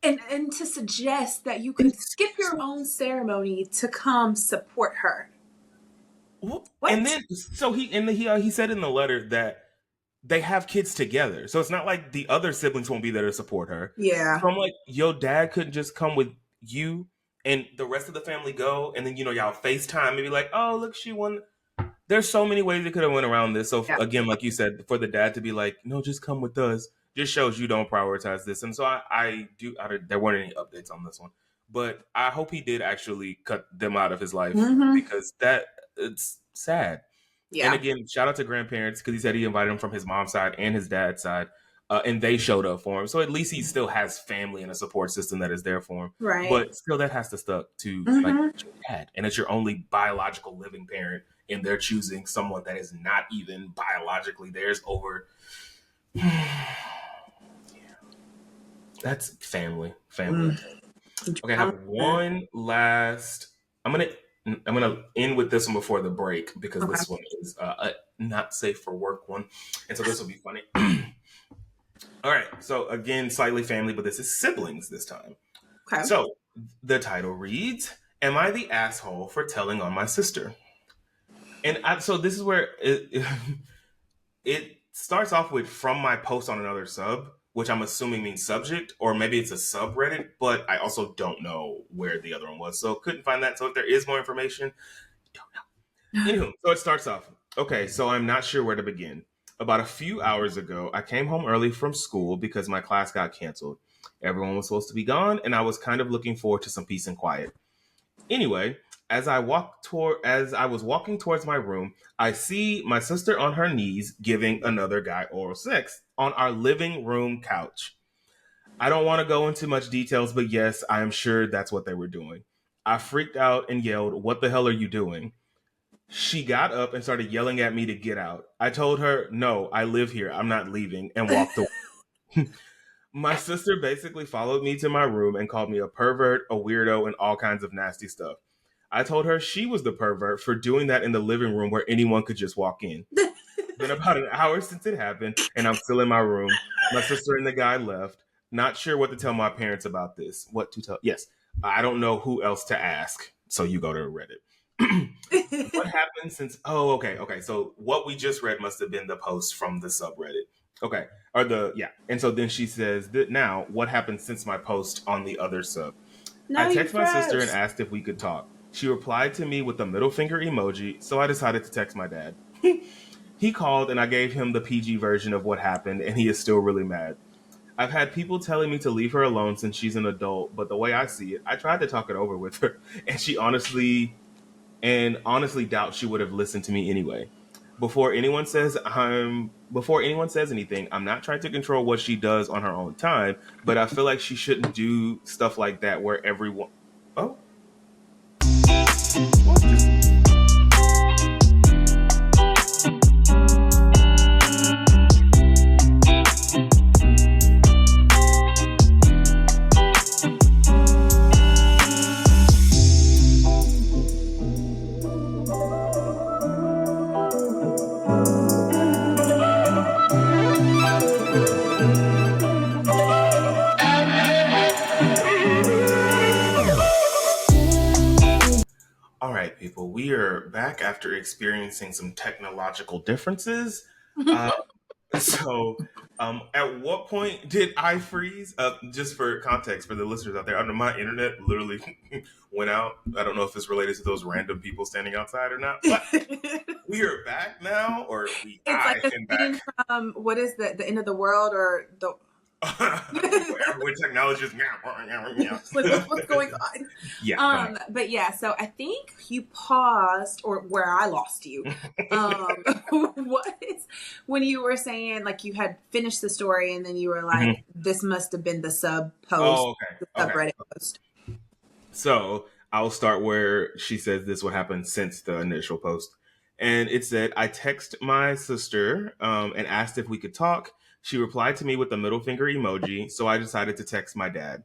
And to suggest that you could skip your own ceremony to come support her. What? And then he said in the letter that they have kids together. So it's not like the other siblings won't be there to support her. Yeah. So I'm like, your dad couldn't just come with you and the rest of the family go. And then, y'all FaceTime and be like, oh, look, she won. There's so many ways they could have went around this. So again, like you said, for the dad to be like, no, just come with us, just shows you don't prioritize this. And so there weren't any updates on this one. But I hope he did actually cut them out of his life because it's sad. Yeah. And again, shout out to grandparents because he said he invited him from his mom's side and his dad's side, and they showed up for him. So at least he still has family and a support system that is there for him. Right. But still, that has to stuck to like your dad, and it's your only biological living parent, and they're choosing someone that is not even biologically theirs over. That's family. Okay, I have one last. I'm gonna end with this one before the break because this one is a not safe for work one, and so this will be funny. All right, so again, slightly family, but this is siblings this time. Okay. So the title reads, "Am I the asshole for telling on my sister?" And so this is where it starts off with from my post on another sub, which I'm assuming means subject, or maybe it's a subreddit, but I also don't know where the other one was. So couldn't find that. So if there is more information, don't know. Anywho, so it starts off. Okay, so I'm not sure where to begin. About a few hours ago, I came home early from school because my class got canceled. Everyone was supposed to be gone, and I was kind of looking forward to some peace and quiet. Anyway, as I was walking towards my room, I see my sister on her knees giving another guy oral sex on our living room couch. I don't want to go into much details, but yes, I am sure that's what they were doing. I freaked out and yelled, "What the hell are you doing?" She got up and started yelling at me to get out. I told her, "No, I live here. I'm not leaving," and walked away. My sister basically followed me to my room and called me a pervert, a weirdo, and all kinds of nasty stuff. I told her she was the pervert for doing that in the living room where anyone could just walk in. Been about an hour since it happened, and I'm still in my room. My sister and the guy left. Not sure what to tell my parents about this. What to tell? Yes, I don't know who else to ask. So you go to Reddit. What happened since? Oh, okay. So what we just read must have been the post from the subreddit. Okay, And so then she says that now what happened since my post on the other sub? I texted my sister and asked if we could talk. She replied to me with a middle finger emoji, so I decided to text my dad. He called and I gave him the PG version of what happened, and he is still really mad. I've had people telling me to leave her alone since she's an adult, but the way I see it, I tried to talk it over with her, and she honestly doubt she would have listened to me anyway. Before anyone says anything, I'm not trying to control what she does on her own time, but I feel like she shouldn't do stuff like that where everyone... Oh. people. We are back after experiencing some technological differences. Uh, at what point did I freeze? Just for context for the listeners out there, my internet literally went out. I don't know if it's related to those random people standing outside or not, but we are back now, or It's like a am scene back. from what is the end of the world or the When technology is like what's going on? yeah. But yeah, so I think you paused or where I lost you. Was when you were saying like you had finished the story and then you were like, this must have been the sub post, the subreddit post. So I'll start where she says this would happen since the initial post. And it said, I text my sister and asked if we could talk. She replied to me with the middle finger emoji, so I decided to text my dad.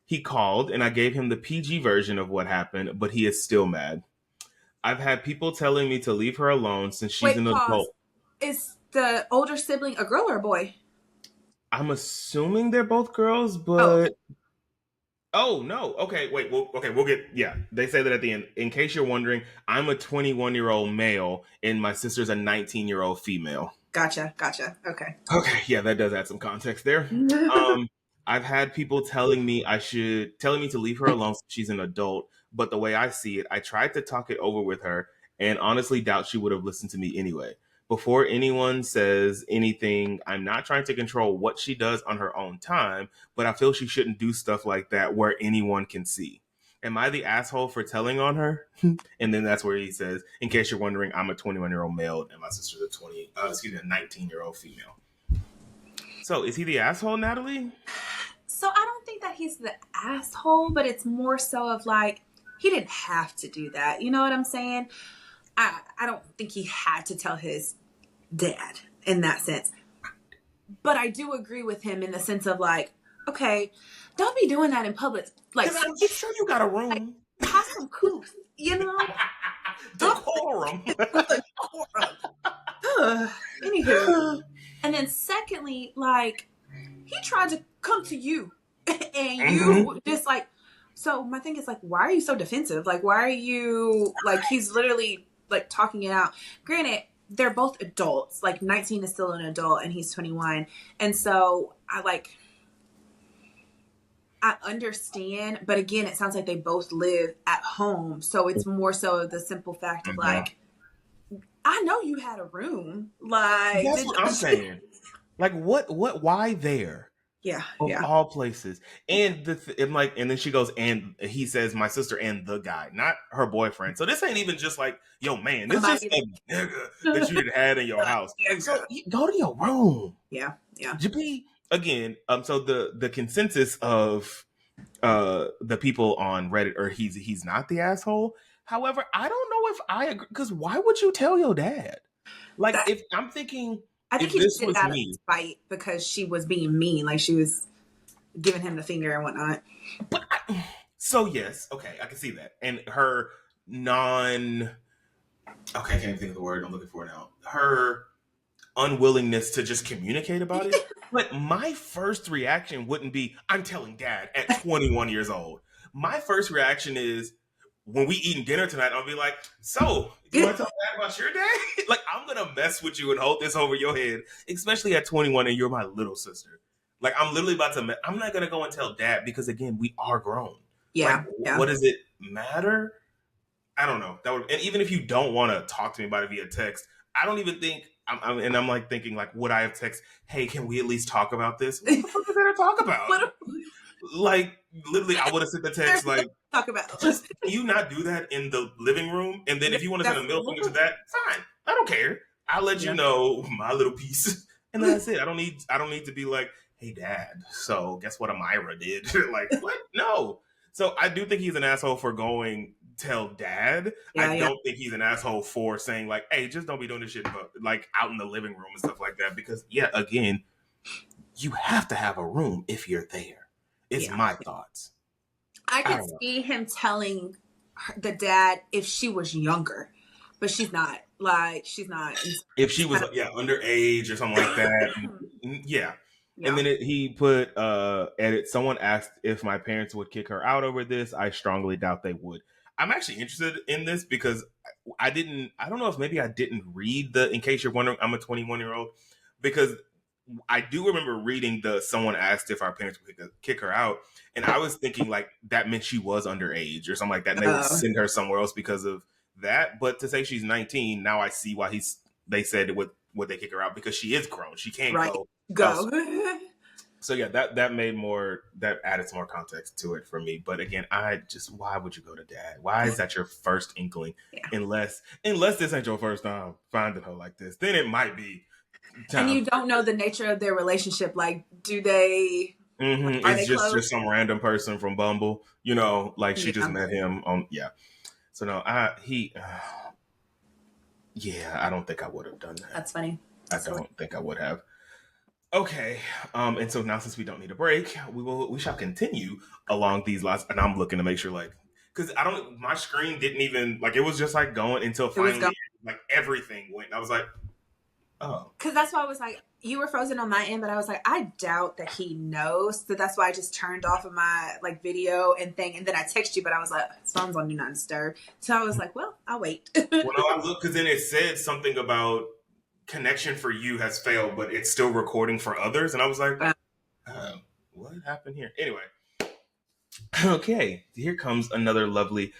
He called and I gave him the PG version of what happened, but he is still mad. I've had people telling me to leave her alone since she's an adult. Is the older sibling a girl or a boy? I'm assuming they're both girls, but... Oh, no. Okay, wait. We'll get... Yeah, they say that at the end. In case you're wondering, I'm a 21-year-old male and my sister's a 19-year-old female. Gotcha. Okay, yeah, that does add some context there. I've had people telling me to leave her alone since she's an adult, but the way I see it, I tried to talk it over with her and honestly doubt she would have listened to me anyway. Before anyone says anything, I'm not trying to control what she does on her own time, but I feel she shouldn't do stuff like that where anyone can see. Am I the asshole for telling on her? And then that's where he says, in case you're wondering, I'm a 21-year-old male and my sister's a 19-year-old female. So is he the asshole, Natalie? So I don't think that he's the asshole, but it's more so of like, he didn't have to do that. You know what I'm saying? I don't think he had to tell his dad in that sense. But I do agree with him in the sense of like, okay, don't be doing that in public. Like, I'm sure you got a room. Like, have some coops, you know? Decorum. Anywho. And then secondly, like, he tried to come to you and you just like, so my thing is like, why are you so defensive? Like, why are you like, he's literally like talking it out. Granted, they're both adults. Like 19 is still an adult and he's 21. And so I understand, but again, it sounds like they both live at home. So it's more so the simple fact of like, I know you had a room. Like, that's what I'm saying. Like, why there? Yeah. Of all places. And and then she goes, and he says, my sister and the guy, not her boyfriend. So this ain't even just like, yo, man, this is just a nigga that you had in your house. So go to your room. Yeah. Again, so the consensus of the people on Reddit are he's not the asshole. However, I don't know if I agree, because why would you tell your dad? Like, if I'm thinking, I think he just did it out of spite because she was being mean, like she was giving him the finger and whatnot. But so yes, okay, I can see that, and her I can't even think of the word I'm looking for now. Her unwillingness to just communicate about it. But my first reaction wouldn't be, I'm telling dad at 21 years old. My first reaction is, when we eating dinner tonight, I'll be like, so, you want to tell dad about your day? Like, I'm going to mess with you and hold this over your head, especially at 21 and you're my little sister. Like, I'm literally about to, I'm not going to go and tell dad because, again, we are grown. Yeah. Like, what does it matter? I don't know. And even if you don't want to talk to me about it via text, I don't even think, I'm like thinking, like, would I have text, hey, can we at least talk about this? What the fuck is there to talk about? Like, literally, I would have sent the text, like, talk about just, can you not do that in the living room? And then if you want to send a middle finger to that, fine. I don't care. I'll let you know my little piece. And that's it. I don't need to be like, hey, dad, so guess what Amira did? Like, what? No. So I do think he's an asshole for going tell dad. I don't think he's an asshole for saying like, hey, just don't be doing this shit like out in the living room and stuff like that. Because again, you have to have a room if you're there. It's my thoughts. I could see him telling the dad if she was younger, but she's not. Like, she's not. If she was underage or something like that. Yeah. And then he put edit. Someone asked if my parents would kick her out over this. I strongly doubt they would. I'm actually interested in this because I don't know if maybe I didn't read in case you're wondering, I'm a 21-year-old, because I do remember reading someone asked if our parents would kick her out. And I was thinking like that meant she was underage or something like that. And they would send her somewhere else because of that. But to say she's 19, now I see why they said would they kick her out, because she is grown. She can't go. So yeah, that added some more context to it for me. But again, why would you go to dad? Why is that your first inkling? Yeah. Unless this ain't your first time finding her like this, then it might be time. And you don't know the nature of their relationship. Like, do they? Mm-hmm. It's just some random person from Bumble, like she just met him on. Yeah. So no, I don't think I would have done that. That's funny. I don't think I would have. Okay, and so now since we don't need a break, we shall continue along these lines. And I'm looking to make sure, because my screen didn't even it was just going until finally everything went. I was like, oh, because that's why I was like, you were frozen on my end, but I was like, I doubt that he knows. So that's why I just turned off of my video and thing, and then I text you, but I was like, his phone's on do not disturb. So I was like, well, I'll wait. Well, no, I looked because then it said something about connection for you has failed, but it's still recording for others. And I was like, what happened here? Anyway. Okay. Here comes another lovely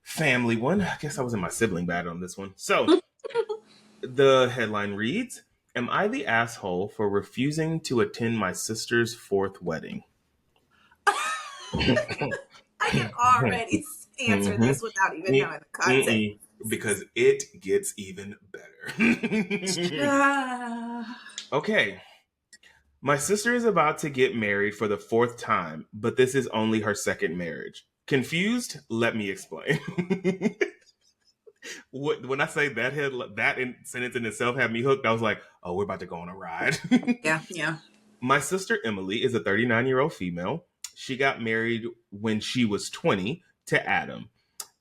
family one. I guess I was in my sibling battle on this one. So the headline reads, "Am I the asshole for refusing to attend my sister's 4th wedding?" I can already answer this without even knowing the context. Because it gets even better. Okay. My sister is about to get married for the 4th time, but this is only her 2nd marriage. Confused? Let me explain. When I say that sentence in itself had me hooked, I was like, oh, we're about to go on a ride. Yeah. My sister Emily is a 39-year-old female. She got married when she was 20 to Adam.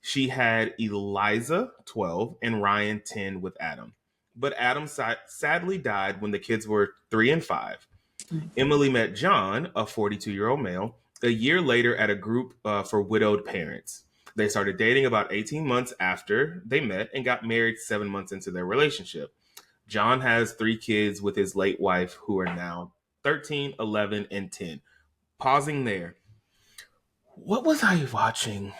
She had Eliza, 12, and Ryan, 10, with Adam. But Adam sadly died when the kids were 3 and 5. Mm-hmm. Emily met John, a 42-year-old male, a year later at a group for widowed parents. They started dating about 18 months after they met and got married 7 months into their relationship. John has 3 kids with his late wife, who are now 13, 11, and 10. Pausing there. What was I watching?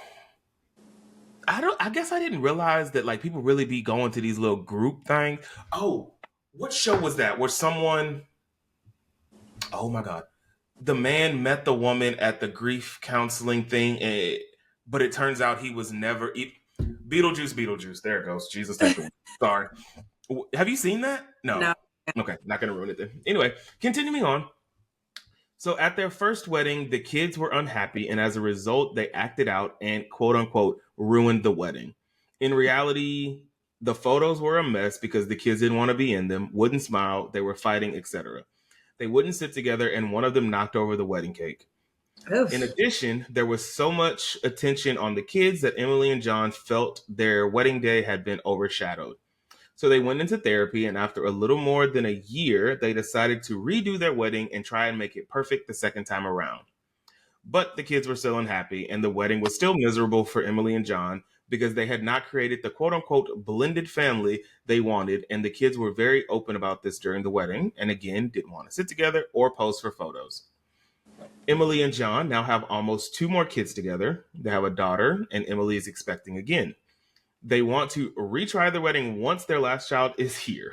I guess I didn't realize that people really be going to these little group things. Oh, what show was that? Where someone, oh my God, the man met the woman at the grief counseling thing, but it turns out he was never Beetlejuice. There it goes. Jesus, take the sorry. Have you seen that? No. Okay, not gonna ruin it then. Anyway, continuing on. So at their first wedding, the kids were unhappy, and as a result, they acted out and quote unquote ruined the wedding. In reality, the photos were a mess because the kids didn't want to be in them, wouldn't smile, they were fighting, etc. They wouldn't sit together, and one of them knocked over the wedding cake. Oof. In addition, there was so much attention on the kids that Emily and John felt their wedding day had been overshadowed. So they went into therapy, and after a little more than a year, they decided to redo their wedding and try and make it perfect the second time around. But the kids were still unhappy, and the wedding was still miserable for Emily and John because they had not created the quote-unquote blended family they wanted, and the kids were very open about this during the wedding, and again, didn't want to sit together or pose for photos. Emily and John now have almost 2 more kids together. They have a daughter, and Emily is expecting again. They want to retry their wedding once their last child is here.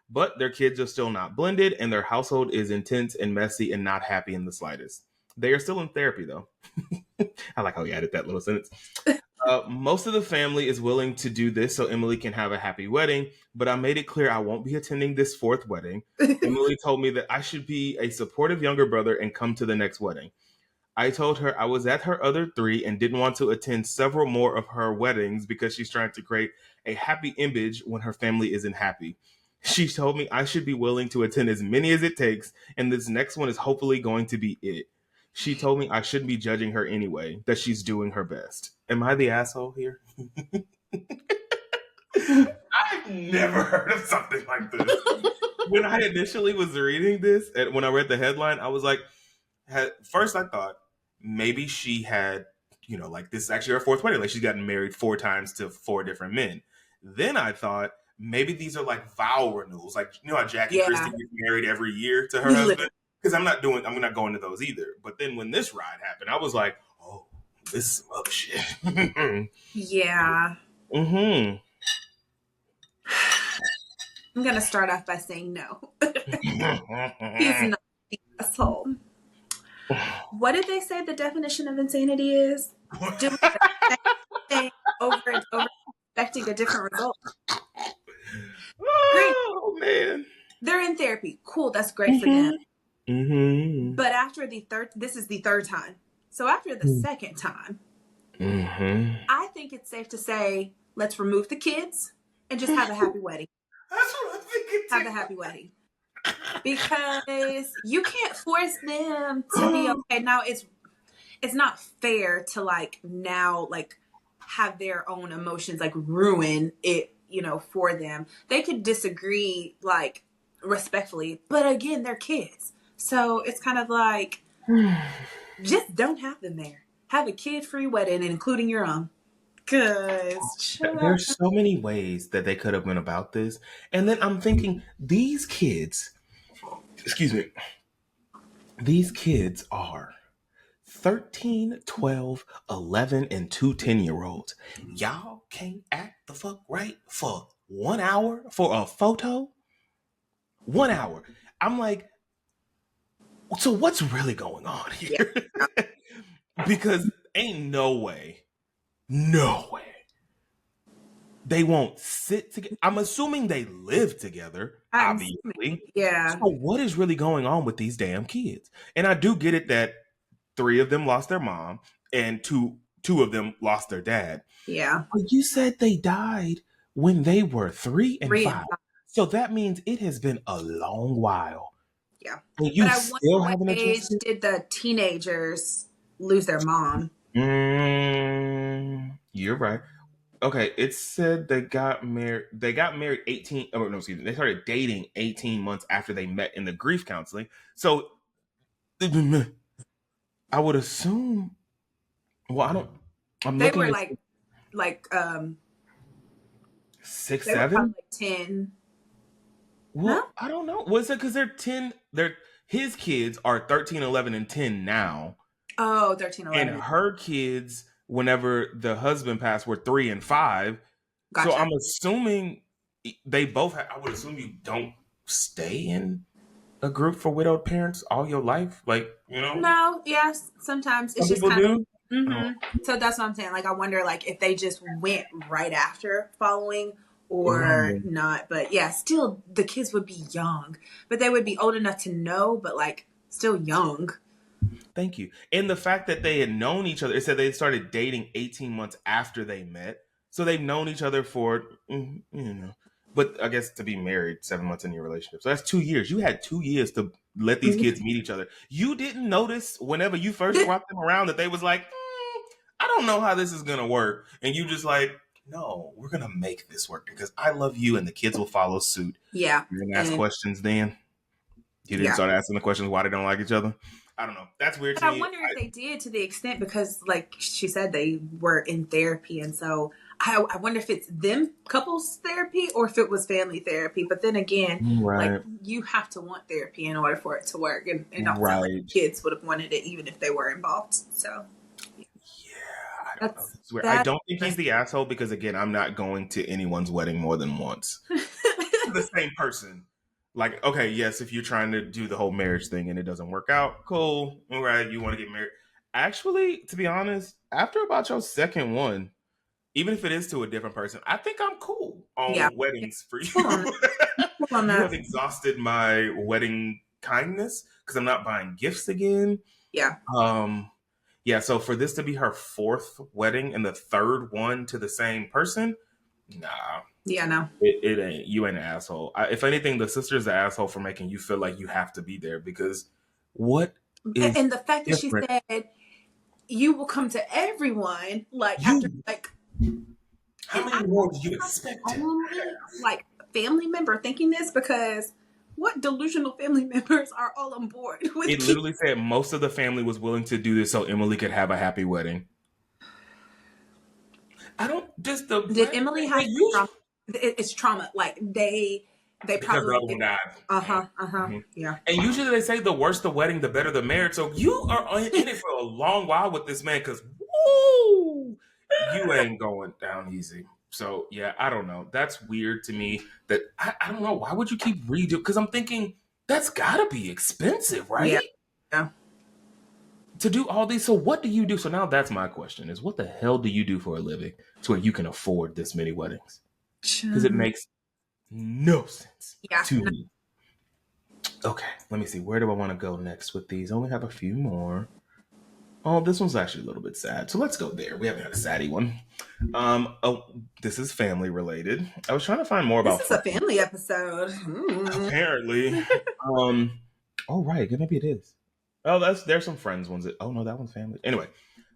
But their kids are still not blended, and their household is intense and messy and not happy in the slightest. They are still in therapy, though. I like how he added that little sentence. Most of the family is willing to do this so Emily can have a happy wedding, but I made it clear I won't be attending this 4th wedding. Emily told me that I should be a supportive younger brother and come to the next wedding. I told her I was at her other 3 and didn't want to attend several more of her weddings because she's trying to create a happy image when her family isn't happy. She told me I should be willing to attend as many as it takes, and this next one is hopefully going to be it. She told me I shouldn't be judging her anyway, that she's doing her best. Am I the asshole here? I've never heard of something like this. When I initially was reading this, and when I read the headline, I was like, first I thought maybe she had like this is actually her fourth wedding. Like she's gotten married 4 times to 4 different men. Then I thought maybe these are like vow renewals. Like, how Jackie Christie gets married every year to her husband? Because I'm not going to those either. But then when this ride happened, I was like, oh, this is some other shit. Yeah. Mm-hmm. I'm going to start off by saying no. He's not the asshole. What did they say the definition of insanity is? Doing the same thing over and over, expecting a different result. Oh, man. They're in therapy. Cool. That's great for them. Mm-hmm. But after this is the third time. So after the second time, I think it's safe to say, let's remove the kids and just have a happy wedding. That's what I'm thinking. Have a happy wedding. Because you can't force them to be okay. Now it's not fair to like now like have their own emotions like ruin it, for them. They could disagree like respectfully, but again, they're kids. So it's kind of like just don't have them there. Have a kid-free wedding, including your own. Because there's so many ways that they could have went about this. And then I'm thinking, these kids are 13, 12, 11, and 2 10-year-olds. Y'all can't act the fuck right for 1 hour for a photo? 1 hour. I'm like, so what's really going on here? Yeah. Because ain't no way they won't sit together. I'm assuming they live together, obviously. Yeah. So what is really going on with these damn kids? And I do get it that 3 of them lost their mom and two of them lost their dad. Yeah. But you said they died when they were 3 and 5. So that means it has been a long while. Yeah. And you still haven't age did the teenagers lose their mom? You're right. Okay, it said they got married 18. Oh, no, excuse me. They started dating 18 months after they met in the grief counseling. So I would assume. Well, I don't. They were like 6, they 7, were like 10. Well, huh? I don't know. Was it because they're 10? His kids are 13, 11, and 10 now. Oh, 13, 11. And her kids, whenever the husband passed, were 3 and 5. Gotcha. So I'm assuming they both I would assume you don't stay in a group for widowed parents all your life. Like, No, yes. Sometimes it's just kind of. Mm-hmm. So that's what I'm saying. Like, I wonder, like, if they just went right after following or not. But yeah, still the kids would be young, but they would be old enough to know, but like still young. Thank you. And the fact that they had known each other, it said they started dating 18 months after they met. So they've known each other for, but I guess to be married 7 months in your relationship. So that's 2 years. You had 2 years to let these kids meet each other. You didn't notice whenever you first brought them around that they was like, I don't know how this is going to work. And you just like, no, we're going to make this work because I love you and the kids will follow suit. Yeah. You're going to ask questions then. You didn't start asking the questions why they don't like each other. I don't know. That's weird to me. I wonder if they did to the extent because, like she said, they were in therapy. And so I wonder if it's them couples therapy or if it was family therapy. But then again, like you have to want therapy in order for it to work. And like kids would have wanted it even if they were involved. So. I don't think he's the asshole because, again, I'm not going to anyone's wedding more than once. The same person. Like, okay, yes, if you're trying to do the whole marriage thing and it doesn't work out, cool. All right, you want to get married. Actually, to be honest, after about your second one, even if it is to a different person, I think I'm cool on weddings for you. You have exhausted my wedding kindness because I'm not buying gifts again. Yeah. Yeah, so for this to be her 4th wedding and the 3rd one to the same person, nah. Yeah, no. It ain't. You ain't an asshole. If anything, the sister's the asshole for making you feel like you have to be there because what is and the fact that she said you will come to everyone after how many more do you expect? Like family member thinking this because what delusional family members are all on board with it? Literally said most of the family was willing to do this so Emily could have a happy wedding. I don't just the Did Emily have you trauma? It's trauma. Like they because the probably other one died. Mhm. yeah. And usually they say the worse the wedding, the better the marriage. So you are in it for a long while with this man because woo, you ain't going down easy. So yeah, I don't know. That's weird to me. That I don't know. Why would you keep redoing? Because I'm thinking that's gotta be expensive, Yeah. right? Yeah. To do all these. So what do you do? So now that's my question: is what the hell do you do for a living to where you can afford this many weddings? Because it makes no sense Yeah. to me. Okay, let me see. Where do I want to go next with these? I only have a few more. Oh, this one's actually a little bit sad. So let's go there. We haven't had a saddie one. Oh, this is family related. I was trying to find more This about is a friends. family episode. Apparently. Oh right, maybe it is. Oh, there's some friends ones. Oh no, that one's family. Anyway,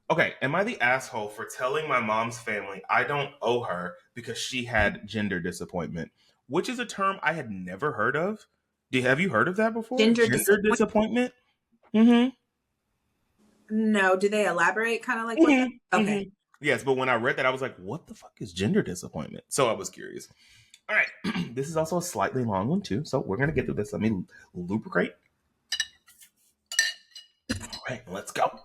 okay. Am I the asshole for telling my mom's family I don't owe her because she had gender disappointment, which is a term I had never heard of? Have you heard of that before? Gender Gender disappointment. disappointment? Mm-hmm. No, do they elaborate kind of like what that? Mm-hmm. Okay. Mm-hmm. Yes, but when I read that, I was like, what the fuck is gender disappointment? So I was curious. All right. This is also a slightly long one, too. So we're going to get through this. Let me lubricate. All right, let's go.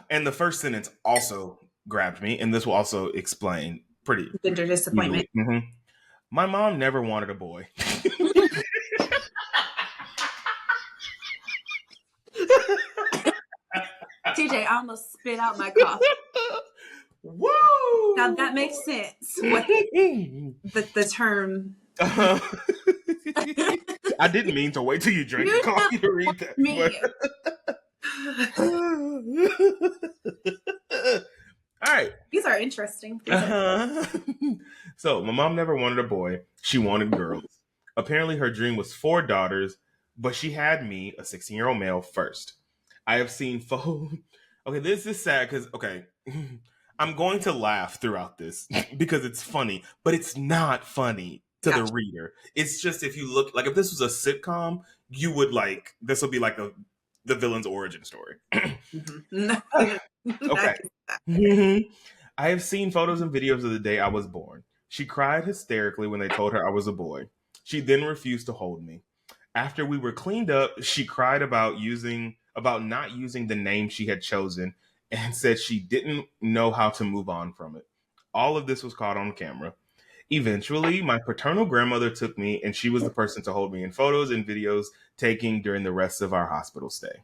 And the first sentence also grabbed me, and this will also explain pretty Gender disappointment. easily. Mm-hmm. My mom never wanted a boy. TJ, I almost spit out my coffee. Whoa! Now that makes sense. What the term? I didn't mean to wait till you drank the coffee to read that. Me. All right. These are interesting. So my mom never wanted a boy. She wanted girls. Apparently her dream was 4 daughters, but she had me, a 16-year-old male, first. I have seen photos. Okay, this is sad because, okay, I'm going to laugh throughout this because it's funny, but it's not funny to the reader. It's just if you look, like if this was a sitcom, you would like, this would be like the villain's origin story. Okay. I have seen photos and videos of the day I was born. She cried hysterically when they told her I was a boy. She then refused to hold me. After we were cleaned up, she cried about not using the name she had chosen and said she didn't know how to move on from it. All of this was caught on camera. Eventually, my paternal grandmother took me, and she was the person to hold me in photos and videos taken during the rest of our hospital stay.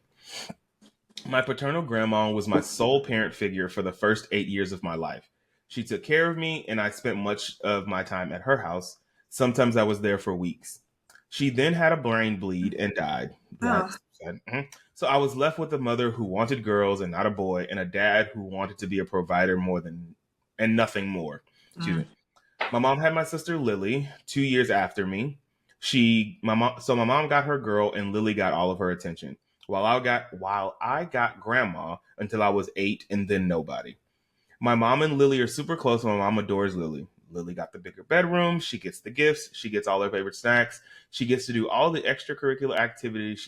My paternal grandma was my sole parent figure for the first 8 years of my life. She took care of me, and I spent much of my time at her house. Sometimes I was there for weeks. She then had a brain bleed and died. That's sad. So I was left with a mother who wanted girls and not a boy, and a dad who wanted to be a provider and nothing more. Excuse me. My mom had my sister Lily 2 years after me. My mom got her girl, and Lily got all of her attention. While I got grandma until I was 8, and then nobody. My mom and Lily are super close. My mom adores Lily. Lily got the bigger bedroom. She gets the gifts. She gets all her favorite snacks. She gets to do all the extracurricular activities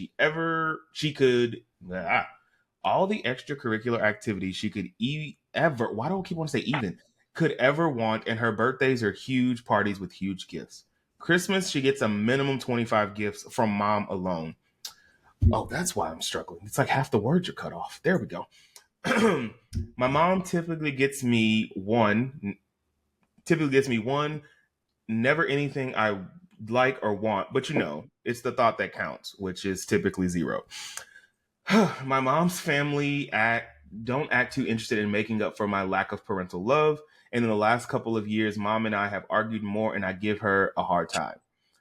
all the extracurricular activities she could ever. Why do I keep wanting to say even? Could ever want, and her birthdays are huge parties with huge gifts. Christmas, she gets a minimum 25 gifts from mom alone. Oh, that's why I'm struggling. It's like half the words are cut off. There we go. My mom typically gets me one, never anything I like or want, but it's the thought that counts, which is typically 0. My mom's family don't act too interested in making up for my lack of parental love. And in the last couple of years, mom and I have argued more, and I give her a hard time.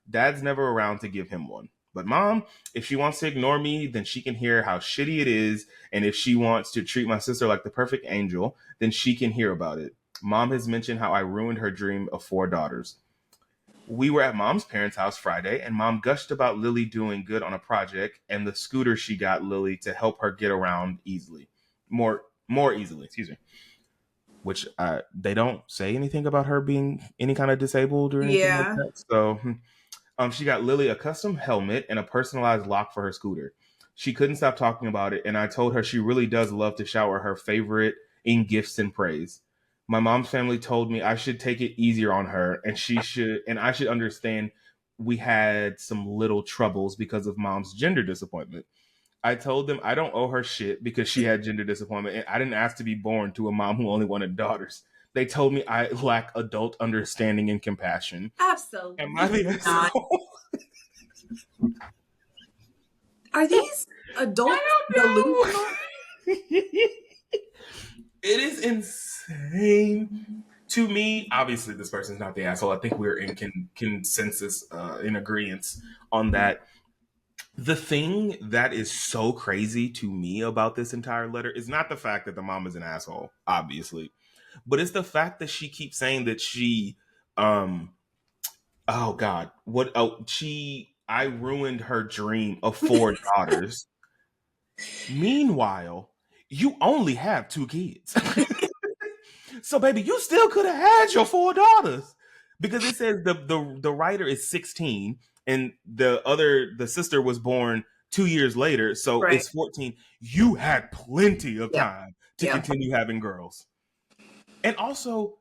Dad's never around to give him one. But mom, if she wants to ignore me, then she can hear how shitty it is. And if she wants to treat my sister like the perfect angel, then she can hear about it. Mom has mentioned how I ruined her dream of 4 daughters. We were at mom's parents' house Friday, and mom gushed about Lily doing good on a project and the scooter she got Lily to help her get around more easily, excuse me. Which they don't say anything about her being any kind of disabled or anything like that. So she got Lily a custom helmet and a personalized lock for her scooter. She couldn't stop talking about it, and I told her she really does love to shower her favorite in gifts and praise. My mom's family told me I should take it easier on her, and I should understand we had some little troubles because of mom's gender disappointment. I told them I don't owe her shit because she had gender disappointment, and I didn't ask to be born to a mom who only wanted daughters. They told me I lack adult understanding and compassion. Am I Absolutely the not. asshole? Are these adults delusional? It is insane. To me, obviously, this person's not the asshole. I think we're in consensus, in agreement on that. The thing that is so crazy to me about this entire letter is not the fact that the mom is an asshole, obviously, but it's the fact that she keeps saying that um, oh God, I ruined her dream of 4 daughters. Meanwhile, you only have 2 kids. So, baby, you still could have had your 4 daughters because it says the writer is 16 and the sister was born 2 years later, so Right. it's 14. You had plenty of Yep. time to Yep. continue having girls, and also,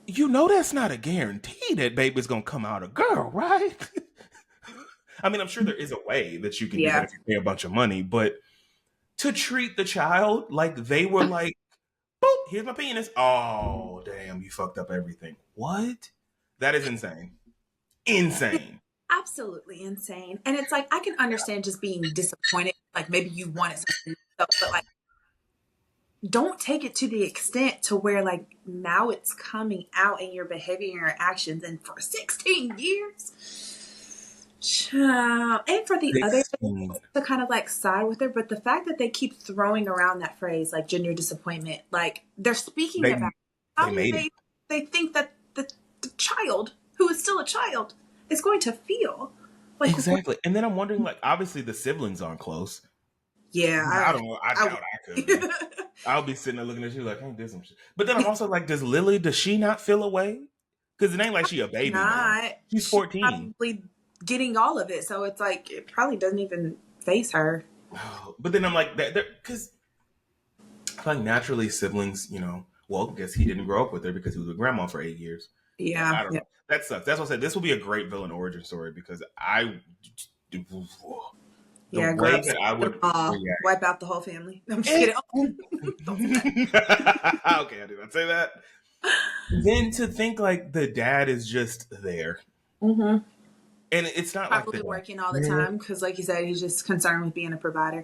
that's not a guarantee that baby's gonna come out a girl, right? I mean, I'm sure there is a way that you can do that if you pay a bunch of money, but to treat the child like they were like, boop, here's my penis. Oh, damn, you fucked up everything. What? That is insane. Insane. Absolutely insane. And it's like, I can understand just being disappointed. Like maybe you wanted something else, but like, don't take it to the extent to where like now it's coming out in your behavior and your actions. And for 16 years, child. And for the other 16. to kind of like side with her, but the fact that they keep throwing around that phrase like gender disappointment, like they're speaking about how they think that the child who is still a child is going to feel. Like, exactly. And then I'm wondering, like, obviously the siblings aren't close. Yeah, I don't know. I doubt I could be. I'll be sitting there looking at you like, I did some shit. But then I'm also like, does she not feel away? Because it ain't like she a baby now. She's 14. Probably getting all of it, so it's like it probably doesn't even face her. But then I'm like, because like naturally siblings, well, I guess he didn't grow up with her because he was with grandma for 8 years. Yeah, I don't know. That sucks. That's what I said. This will be a great villain origin story because the way that I would wipe out the whole family. I'm just kidding. Okay, I did not say that. Then to think like the dad is just there. Mm-hmm. And it's not probably like working all the time because, like you said, he's just concerned with being a provider.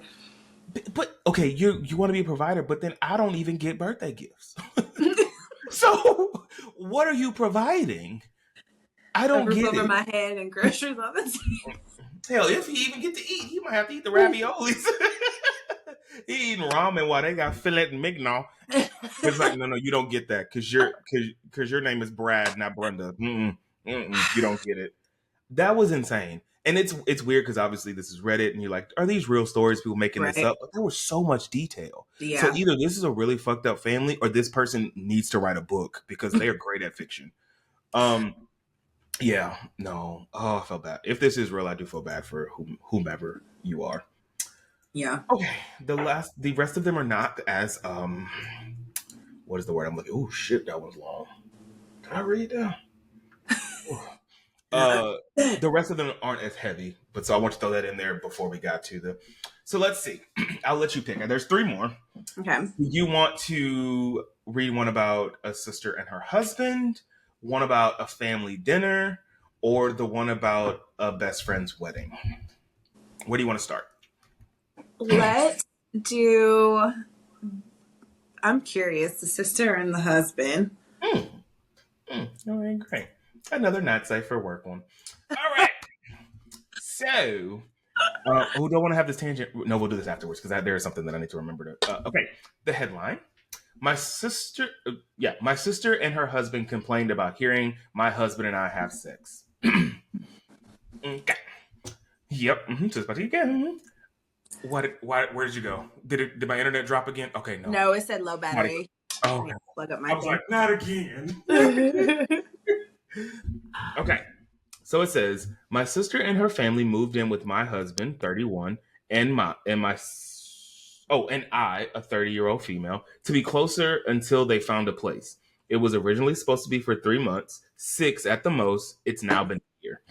But okay, you want to be a provider, but then I don't even get birthday gifts. So what are you providing? I don't get over it. My head and groceries on the table. Hell, if he even get to eat, he might have to eat the raviolis. He eating ramen while they got filet and mignon. It's like, no, you don't get that because your name is Brad, not Brenda. You don't get it. That was insane. And it's weird because obviously this is Reddit and you're like, are these real stories, people making this up? But there was so much detail. Yeah. So either this is a really fucked up family or this person needs to write a book because they are great at fiction. Yeah, no. Oh, I felt bad. If this is real, I do feel bad for whomever you are. Yeah. Okay. The rest of them are not as what is the word I'm looking? Oh shit, that was long. Can I read that? The rest of them aren't as heavy, but so I want to throw that in there before we got to the. So let's see. I'll let you pick. There's 3 more. Okay. You want to read one about a sister and her husband, one about a family dinner, or the one about a best friend's wedding? Where do you want to start? Let's do. I'm curious. The sister and the husband. All right, great. Another not safe for work one. All right. So, who don't want to have this tangent? No, we'll do this afterwards because there is something that I need to remember to. Okay, the headline. My sister and her husband complained about hearing my husband and I have sex. Okay. Yep. So it's about to get. Where did you go? Did my internet drop again? Okay, no. No, it said low battery. Oh, okay. Plug up my I was like, not again. Okay. So it says, my sister and her family moved in with my husband, 31, and my Oh, and I, a 30-year-old female, to be closer until they found a place. It was originally supposed to be for 3 months, 6 at the most. It's now been a year.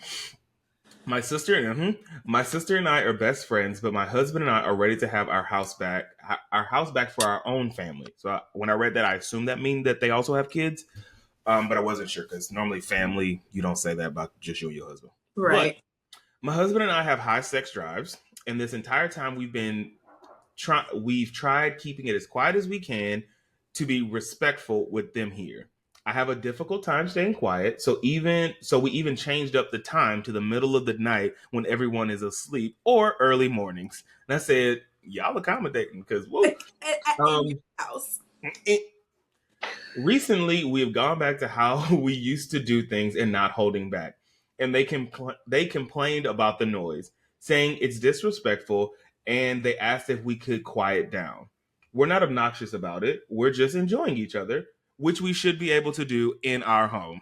My sister and I are best friends, but my husband and I are ready to have our house back for our own family. So when I read that, I assumed that means that they also have kids, but I wasn't sure because normally family, you don't say that about just you and your husband. But Right. my husband and I have high sex drives, and this entire time we've tried keeping it as quiet as we can to be respectful with them here. I have a difficult time staying quiet, so we even changed up the time to the middle of the night when everyone is asleep or early mornings. And I said, y'all accommodating because whoa. In your Um, house. it, Recently, we have gone back to how we used to do things and not holding back. And they complained about the noise, saying it's disrespectful, and they asked if we could quiet down. We're not obnoxious about it. We're just enjoying each other, which we should be able to do in our home.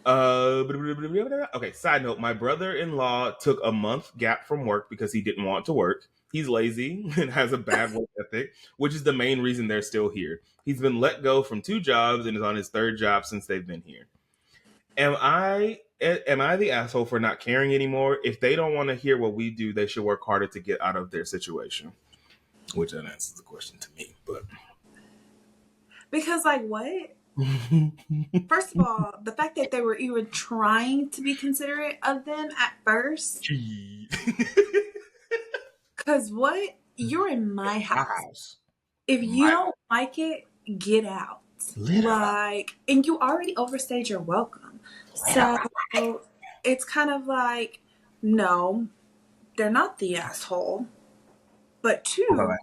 Okay, side note, my brother-in-law took a month gap from work because he didn't want to work. He's lazy and has a bad work ethic, which is the main reason they're still here. He's been let go from 2 jobs and is on his third job since they've been here. Am I the asshole for not caring anymore? If they don't want to hear what we do, they should work harder to get out of their situation. Which that answers the question to me, but Because, like, what? First of all, the fact that they were even trying to be considerate of them at first. Because what? You're in my my house. house, If you my don't like it, get out. literally. Like, and you already overstayed your welcome. So it's kind of like, no, they're not the asshole. But two,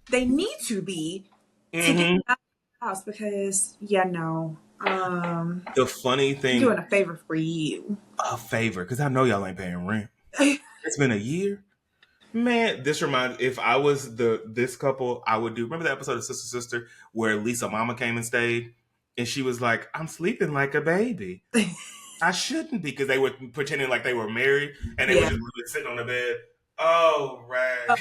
they need to be to get Mm-hmm. out of the house because, yeah, no. The funny I'm thing, doing a favor for you. a favor, because I know y'all ain't paying rent. It's been a year. Man, this reminds if I was this couple, I would do remember the episode of Sister Sister where Lisa Mama came and stayed and she was like, I'm sleeping like a baby. I shouldn't be because they were pretending like they were married and they were Yeah. just really sitting on the bed. Oh, right.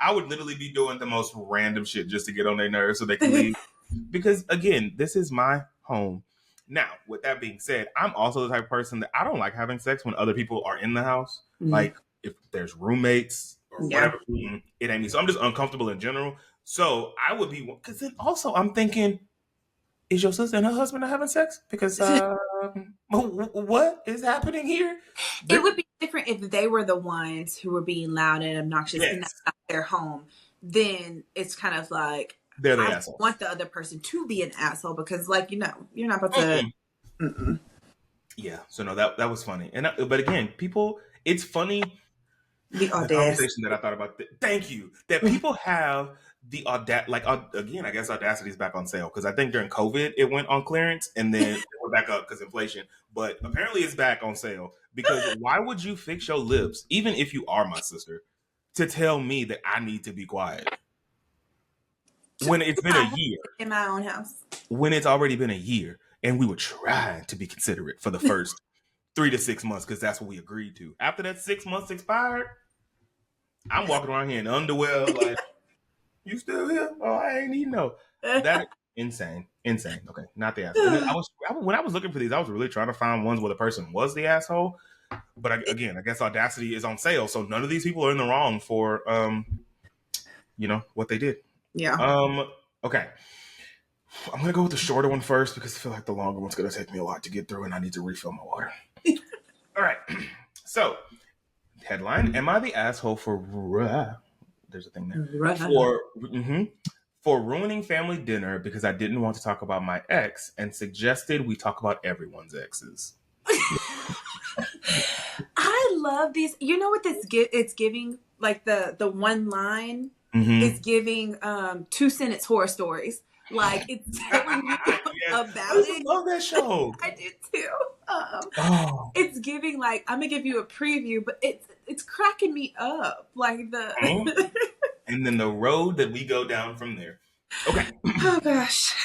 I would literally be doing the most random shit just to get on their nerves so they can leave. Because again, this is my home. Now, with that being said, I'm also the type of person that I don't like having sex when other people are in the house. Like if there's roommates or Yeah. whatever, it ain't me. So I'm just uncomfortable in general. So I would be because then also I'm thinking, is your sister and her husband are having sex? Because what is happening here? It would be different if they were the ones who were being loud and obnoxious and that's Yes, not their home. Then it's kind of like, they're the I assholes. want the other person to be an asshole because, like, you're not about to. Mm-mm. Yeah, so no, that was funny, and but again, people, it's funny. The The audacity. conversation that I thought about. Thank you. That people have the audacity. Like again, I guess Audacity is back on sale because I think during COVID it went on clearance and then it went back up because inflation. But apparently it's back on sale because why would you fix your lips, even if you are my sister, to tell me that I need to be quiet when it's been a year, In my own house. when it's already been a year, and we were trying to be considerate for the first 3 to 6 months because that's what we agreed to. After that 6 months expired, I'm walking around here in underwear, like, you still here? Oh, I ain't even know. That insane. Okay, not the asshole. And when I was looking for these, I was really trying to find ones where the person was the asshole. But again, I guess Audacity is on sale, so none of these people are in the wrong for what they did. Yeah. Okay. I'm gonna go with the shorter one first because I feel like the longer one's gonna take me a lot to get through, and I need to refill my water. All right. So, headline: Am I the asshole for? There's a thing there for ruining family dinner because I didn't want to talk about my ex and suggested we talk about everyone's exes. I love these. You know what it's giving? Like the one line Mm-hmm. is giving 2 sentence horror stories. Like it's telling you Yes. about I it. love that show. I did too. Oh. It's giving like I'm gonna give you a preview, but it's cracking me up. Like the And then the road that we go down from there. Okay. oh gosh.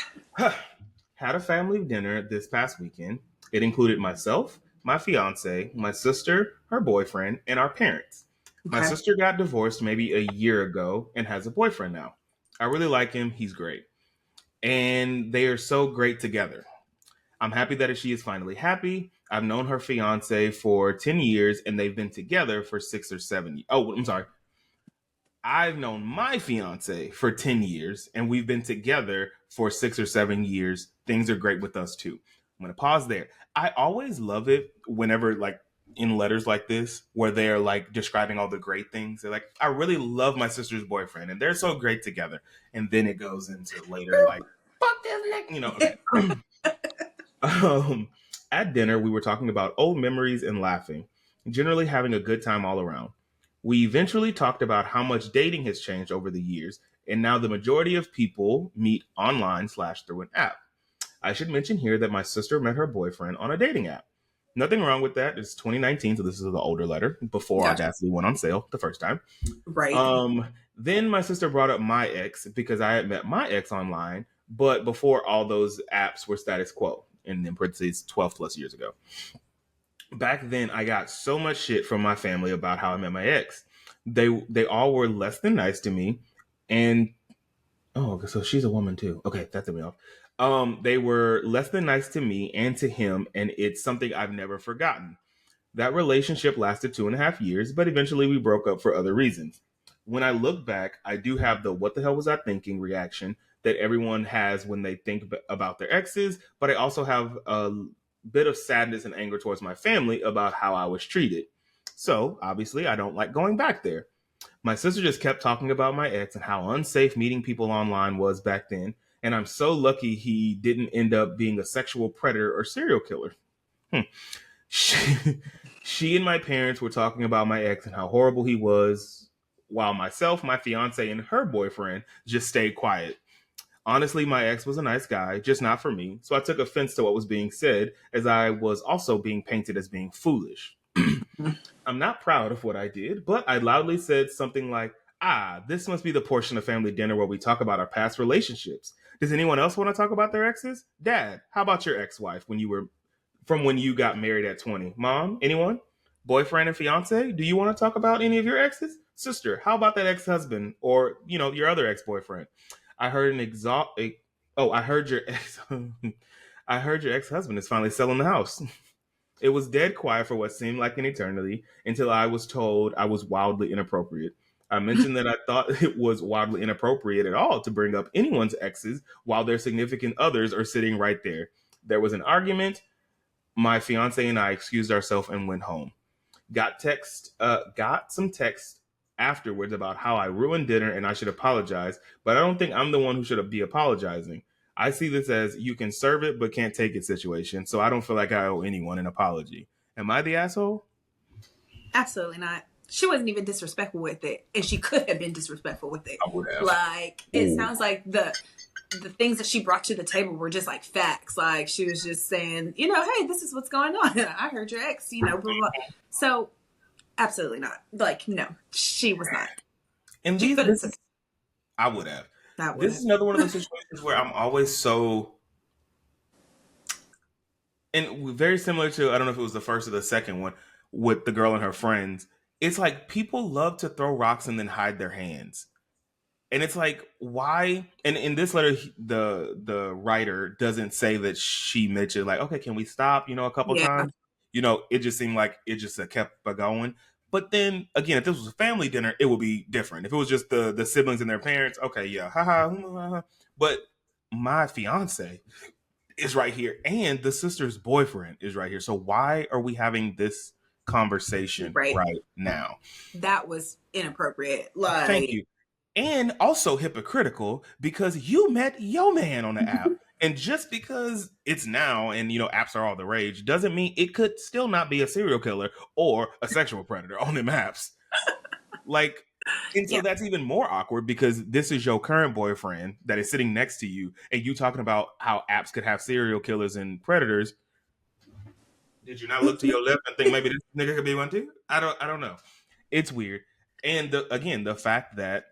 Had a family dinner this past weekend. It included myself, my fiance, my sister, her boyfriend, and our parents. My Okay. sister got divorced maybe a year ago and has a boyfriend now. I really like him. He's great. And they are so great together. I'm happy that she is finally happy. I've known her fiance for 10 years and they've been together for 6 or 7 years. Oh, I'm sorry. I've known my fiance for 10 years and we've been together for 6 or 7 years. Things are great with us too. I'm going to pause there. I always love it whenever, like, in letters like this, where they're like describing all the great things. They're like, I really love my sister's boyfriend and they're so great together. And then it goes into later, like, fuck this neck, okay. Um, at dinner, we were talking about old memories and laughing, generally having a good time all around. We eventually talked about how much dating has changed over the years, and now the majority of people meet online / through an app. I should mention here that my sister met her boyfriend on a dating app. Nothing wrong with that. It's 2019, so this is the older letter before Gotcha. Audacity went on sale the first time. Right. Then my sister brought up my ex because I had met my ex online, but before all those apps were status quo, and in parentheses, 12 plus years ago. Back then, I got so much shit from my family about how I met my ex. They all were less than nice to me, and oh, so she's a woman too. Okay, that threw me off. They were less than nice to me and to him, and it's something I've never forgotten. That relationship lasted 2.5 years, but eventually we broke up for other reasons. When I look back, I do have the what the hell was I thinking reaction that everyone has when they think about their exes, but I also have a bit of sadness and anger towards my family about how I was treated. So, obviously, I don't like going back there. My sister just kept talking about my ex and how unsafe meeting people online was back then, and I'm so lucky he didn't end up being a sexual predator or serial killer. She, she and my parents were talking about my ex and how horrible he was, while myself, my fiance, and her boyfriend just stayed quiet. Honestly, my ex was a nice guy, just not for me, so I took offense to what was being said, as I was also being painted as being foolish. I'm not proud of what I did, but I loudly said something like, this must be the portion of family dinner where we talk about our past relationships. Does anyone else want to talk about their exes? Dad, how about your ex-wife when you got married at 20? Mom, anyone? Boyfriend and fiance? Do you want to talk about any of your exes? Sister, how about that ex-husband or, your other ex-boyfriend? I heard an exalt. Oh, I heard your ex. I heard your ex-husband is finally selling the house. It was dead quiet for what seemed like an eternity until I was told I was wildly inappropriate. I mentioned that I thought it was wildly inappropriate at all to bring up anyone's exes while their significant others are sitting right there. There was an argument. My fiance and I excused ourselves and went home. Got some text afterwards about how I ruined dinner and I should apologize, but I don't think I'm the one who should be apologizing. I see this as you can serve it but can't take it situation, so I don't feel like I owe anyone an apology. Am I the asshole? Absolutely not. She wasn't even disrespectful with it, and she could have been disrespectful with it. I would have. Like, it sounds like the things that she brought to the table were just like facts. Like, she was just saying, hey, this is what's going on. I heard your ex, blah, blah, blah. So, absolutely not. Like, no, she was not. And She couldn't. I would have. That would This have. is another one of those situations where I'm always so, and very similar to, I don't know if it was the first or the second one with the girl and her friends. It's like people love to throw rocks and then hide their hands. And it's like, why? And in this letter, the writer doesn't say that she mentioned like, okay, can we stop? A couple Yeah. times. It just seemed like it just kept going. But then again, if this was a family dinner, it would be different. If it was just the siblings and their parents, okay, yeah, haha. But my fiance is right here, and the sister's boyfriend is right here. So why are we having this conversation Right. right now? That was inappropriate. Thank Like, you. And also hypocritical because you met your man on the app. And just because it's now and apps are all the rage doesn't mean it could still not be a serial killer or a sexual predator on them apps. Like, and so yeah. that's even more awkward because this is your current boyfriend that is sitting next to you and you talking about how apps could have serial killers and predators. Did you not look to your left and think maybe this nigga could be one too? I don't know. It's weird. And the fact that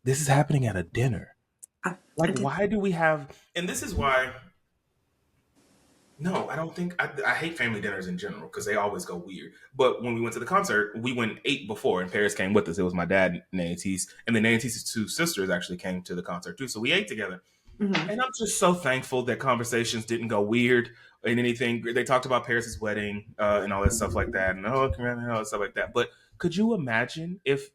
this is happening at a dinner. I Like, did. why do we have? And this is why. No, I don't think I hate family dinners in general because they always go weird. But when we went to the concert, we went and ate before, and Paris came with us. It was my dad, Nancy's, and then Nancy's two sisters actually came to the concert too. So we ate together, Mm-hmm. and I'm just so thankful that conversations didn't go weird and anything. They talked about Paris's wedding and all that stuff like that, and and all that stuff like that. But could you imagine if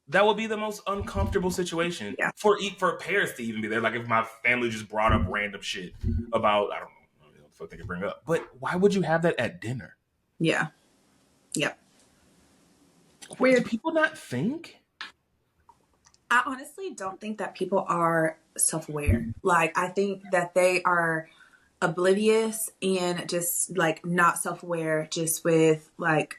that would be the most uncomfortable situation Yeah. for Paris to even be there? Like if my family just brought up random shit about I don't know what the fuck they could bring up. But why would you have that at dinner? Yeah. Yep. Do people not think? I honestly don't think that people are self-aware. Like, I think that they are oblivious and just like not self-aware, just with like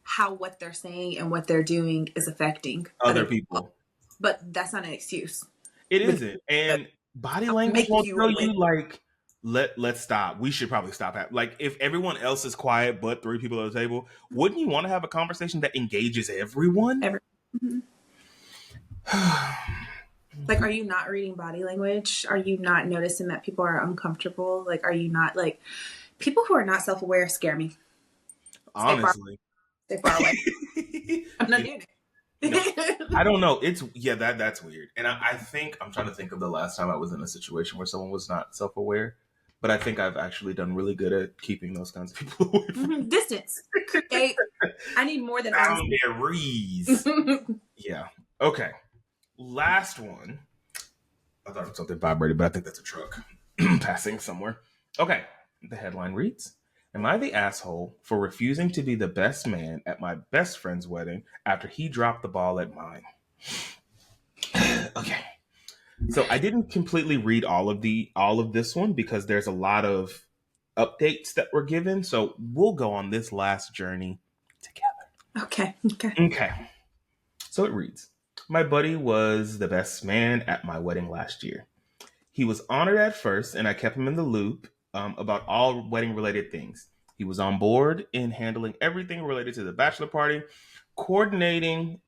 how what they're saying and what they're doing is affecting Other people. But that's not an excuse. It isn't. And body language Make will you tell aware. you like let's stop. We should probably stop at like if everyone else is quiet but three people at the table, wouldn't you want to have a conversation that engages everyone? Mhm. Like, are you not reading body language? Are you not noticing that people are uncomfortable? Like, are you not like people who are not self-aware scare me? Honestly. Stay far away. I'm not doing it. No, I don't know. It's that's weird. And I think I'm trying to think of the last time I was in a situation where someone was not self-aware. But I think I've actually done really good at keeping those kinds of people away from Distance. Create. I need more than boundaries. Yeah. Okay. Last one. I thought it was something vibrated, but I think that's a truck passing somewhere. Okay. The headline reads, "Am I the asshole for refusing to be the best man at my best friend's wedding after he dropped the ball at mine?" Okay. So I didn't completely read all of this one because there's a lot of updates that were given. So we'll go on this last journey together. Okay. Okay. So it reads, "My buddy was the best man at my wedding last year. He was honored at first, and I kept him in the loop about all wedding related things. He was on board in handling everything related to the bachelor party, coordinating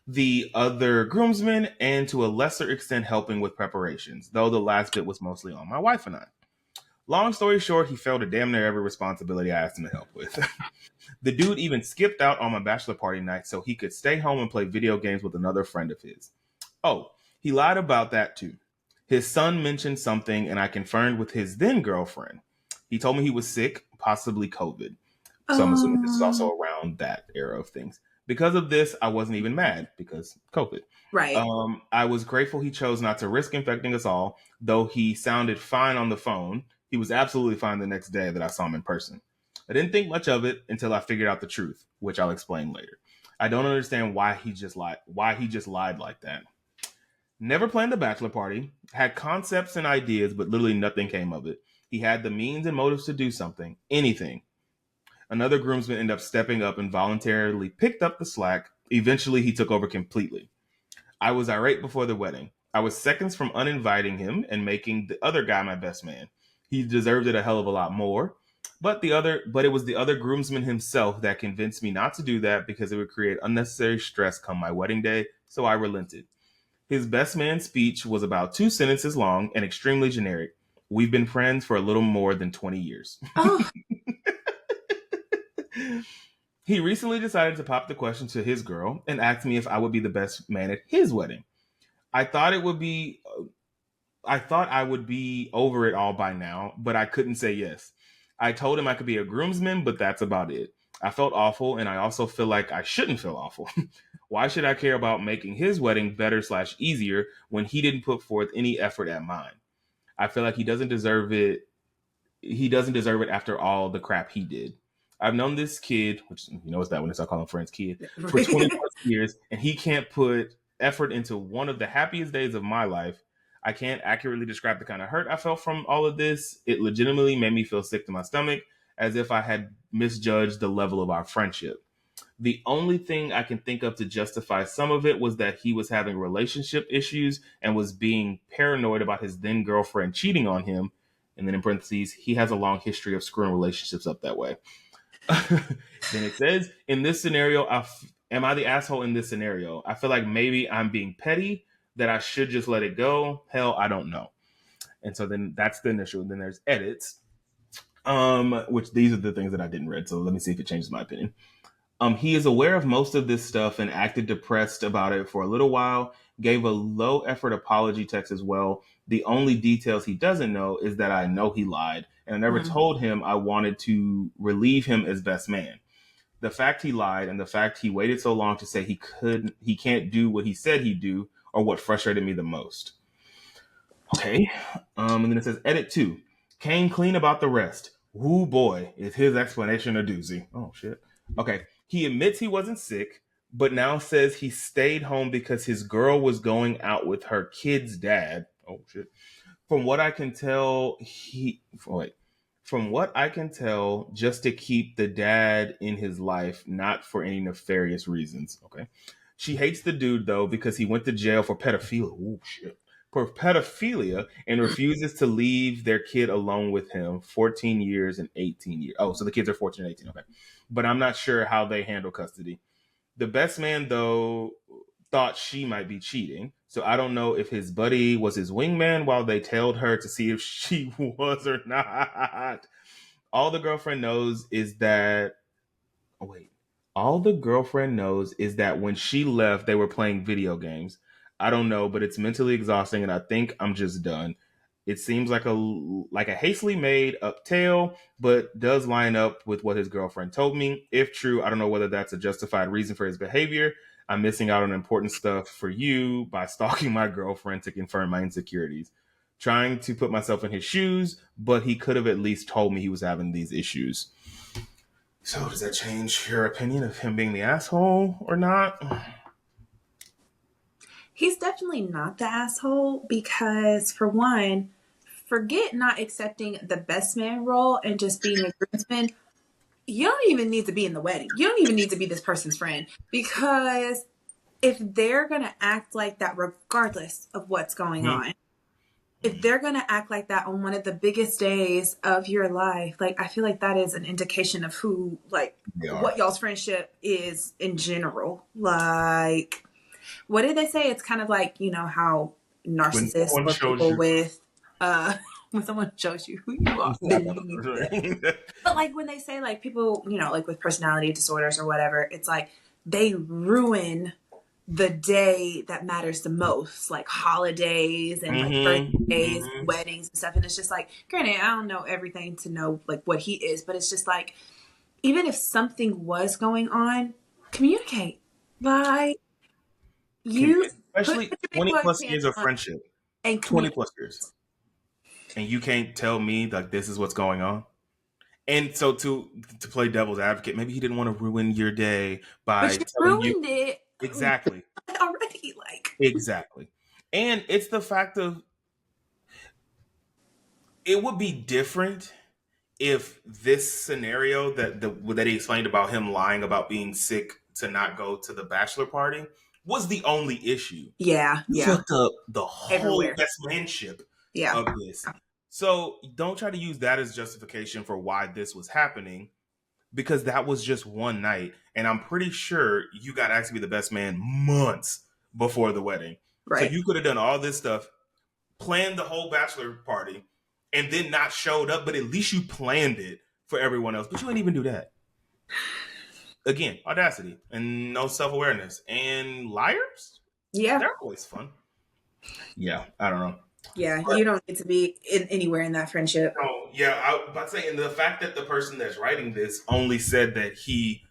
the other groomsmen, and to a lesser extent helping with preparations, though the last bit was mostly on my wife and I. Long story short, he failed at damn near every responsibility I asked him to help with. The dude even skipped out on my bachelor party night so he could stay home and play video games with another friend of his. Oh, he lied about that too. His son mentioned something and I confirmed with his then girlfriend. He told me he was sick, possibly COVID. So I'm assuming this is also around that era of things. Because of this, I wasn't even mad because COVID. Right. I was grateful he chose not to risk infecting us all, though he sounded fine on the phone. He was absolutely fine the next day that I saw him in person. I didn't think much of it until I figured out the truth, which I'll explain later. I don't understand why he just lied like that. Never planned the bachelor party, had concepts and ideas, but literally nothing came of it. He had the means and motives to do something, anything. Another groomsman ended up stepping up and voluntarily picked up the slack. Eventually, he took over completely. I was irate before the wedding. I was seconds from uninviting him and making the other guy my best man. He deserved it a hell of a lot more. But it was the other groomsman himself that convinced me not to do that because it would create unnecessary stress come my wedding day, so I relented. His best man speech was about 2 sentences long and extremely generic. We've been friends for a little more than 20 years. Oh. He recently decided to pop the question to his girl and asked me if I would be the best man at his wedding. I thought I would be over it all by now, but I couldn't say yes. I told him I could be a groomsman, but that's about it. I felt awful, and I also feel like I shouldn't feel awful. Why should I care about making his wedding better/easier when he didn't put forth any effort at mine? I feel like he doesn't deserve it. He doesn't deserve it after all the crap he did. I've known this kid, which it's that when they start calling friends kid, for 20 plus years, and he can't put effort into one of the happiest days of my life. I can't accurately describe the kind of hurt I felt from all of this. It legitimately made me feel sick to my stomach, as if I had misjudged the level of our friendship. The only thing I can think of to justify some of it was that he was having relationship issues and was being paranoid about his then girlfriend cheating on him. And then in parentheses, he has a long history of screwing relationships up that way. Then it says, in this scenario, am I the asshole in this scenario? I feel like maybe I'm being petty, that I should just let it go. Hell, I don't know. And so then that's the initial. And then there's edits. Which these are the things that I didn't read, so let me see if it changes my opinion. He is aware of most of this stuff and acted depressed about it for a little while. Gave a low effort apology text as well. The only details he doesn't know is that I know he lied, and I never told him I wanted to relieve him as best man. The fact he lied and the fact he waited so long to say he can't do what he said he'd do, are what frustrated me the most. Okay. And then it says, edit 2. Came clean about the rest. Woo boy, is his explanation a doozy. Oh, shit. Okay. He admits he wasn't sick, but now says he stayed home because his girl was going out with her kid's dad. Oh, shit. From what I can tell, from what I can tell, just to keep the dad in his life, not for any nefarious reasons. Okay. She hates the dude, though, because he went to jail for pedophilia. Oh, shit. For pedophilia and refuses to leave their kid alone with him 14 years and 18 years. Oh, so the kids are 14 and 18. Okay. But I'm not sure how they handle custody. The best man, though, thought she might be cheating. So I don't know if his buddy was his wingman while they tailed her to see if she was or not. All the girlfriend knows is that. Oh, wait. All the girlfriend knows is that when she left, they were playing video games. I don't know, but it's mentally exhausting, and I think I'm just done. It seems like a hastily made up tale, but does line up with what his girlfriend told me. If true, I don't know whether that's a justified reason for his behavior. I'm missing out on important stuff for you by stalking my girlfriend to confirm my insecurities. Trying to put myself in his shoes, but he could have at least told me he was having these issues. So does that change your opinion of him being the asshole or not? He's definitely not the asshole because, for one, forget not accepting the best man role and just being a groomsman. You don't even need to be in the wedding. You don't even need to be this person's friend, because if they're going to act like that, regardless of what's going on, if they're going to act like that on one of the biggest days of your life, like, I feel like that is an indication of who, like, what y'all's friendship is in general. Like, what did they say? It's kind of like, you know, how narcissists or people with, when someone shows you who you are. But like when they say like people, you know, like with personality disorders or whatever, it's like they ruin the day that matters the most, like holidays and like birthdays, weddings and stuff. And it's just like, granted, I don't know everything to know like what he is, but it's just like, even if something was going on, communicate. Like, you especially 20 plus years of friendship and 20 plus years, and you can't tell me like this is what's going on. And so to play devil's advocate, maybe he didn't want to ruin your day by telling you it exactly already, like exactly. And it's the fact of it would be different if this scenario that he explained about him lying about being sick to not go to the bachelor party was the only issue. Yeah. You fucked up the whole bestmanship of this. So don't try to use that as justification for why this was happening, because that was just one night. And I'm pretty sure you got asked to be the best man months before the wedding. Right. So you could have done all this stuff, planned the whole bachelor party, and then not showed up, but at least you planned it for everyone else. But you didn't even do that. Again, audacity and no self-awareness. And liars? Yeah. They're always fun. Yeah, I don't know. Yeah, but you don't need to be anywhere in that friendship. Oh, yeah, I was about to say, and the fact that the person that's writing this only said that he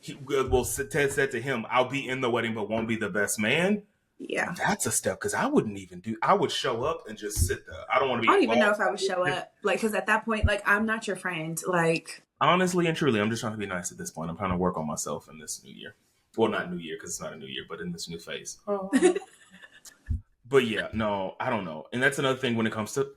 said to him, I'll be in the wedding but won't be the best man. Yeah, that's a step, because I wouldn't even I would show up and just sit there. I don't want to be. I don't even know if I would show up, like, because at that point, like, I'm not your friend. Like, honestly and truly, I'm just trying to be nice at this point. I'm trying to work on myself in this new year. Well, not new year, because it's not a new year, but in this new phase. Oh. But yeah, no, I don't know. And that's another thing when it comes to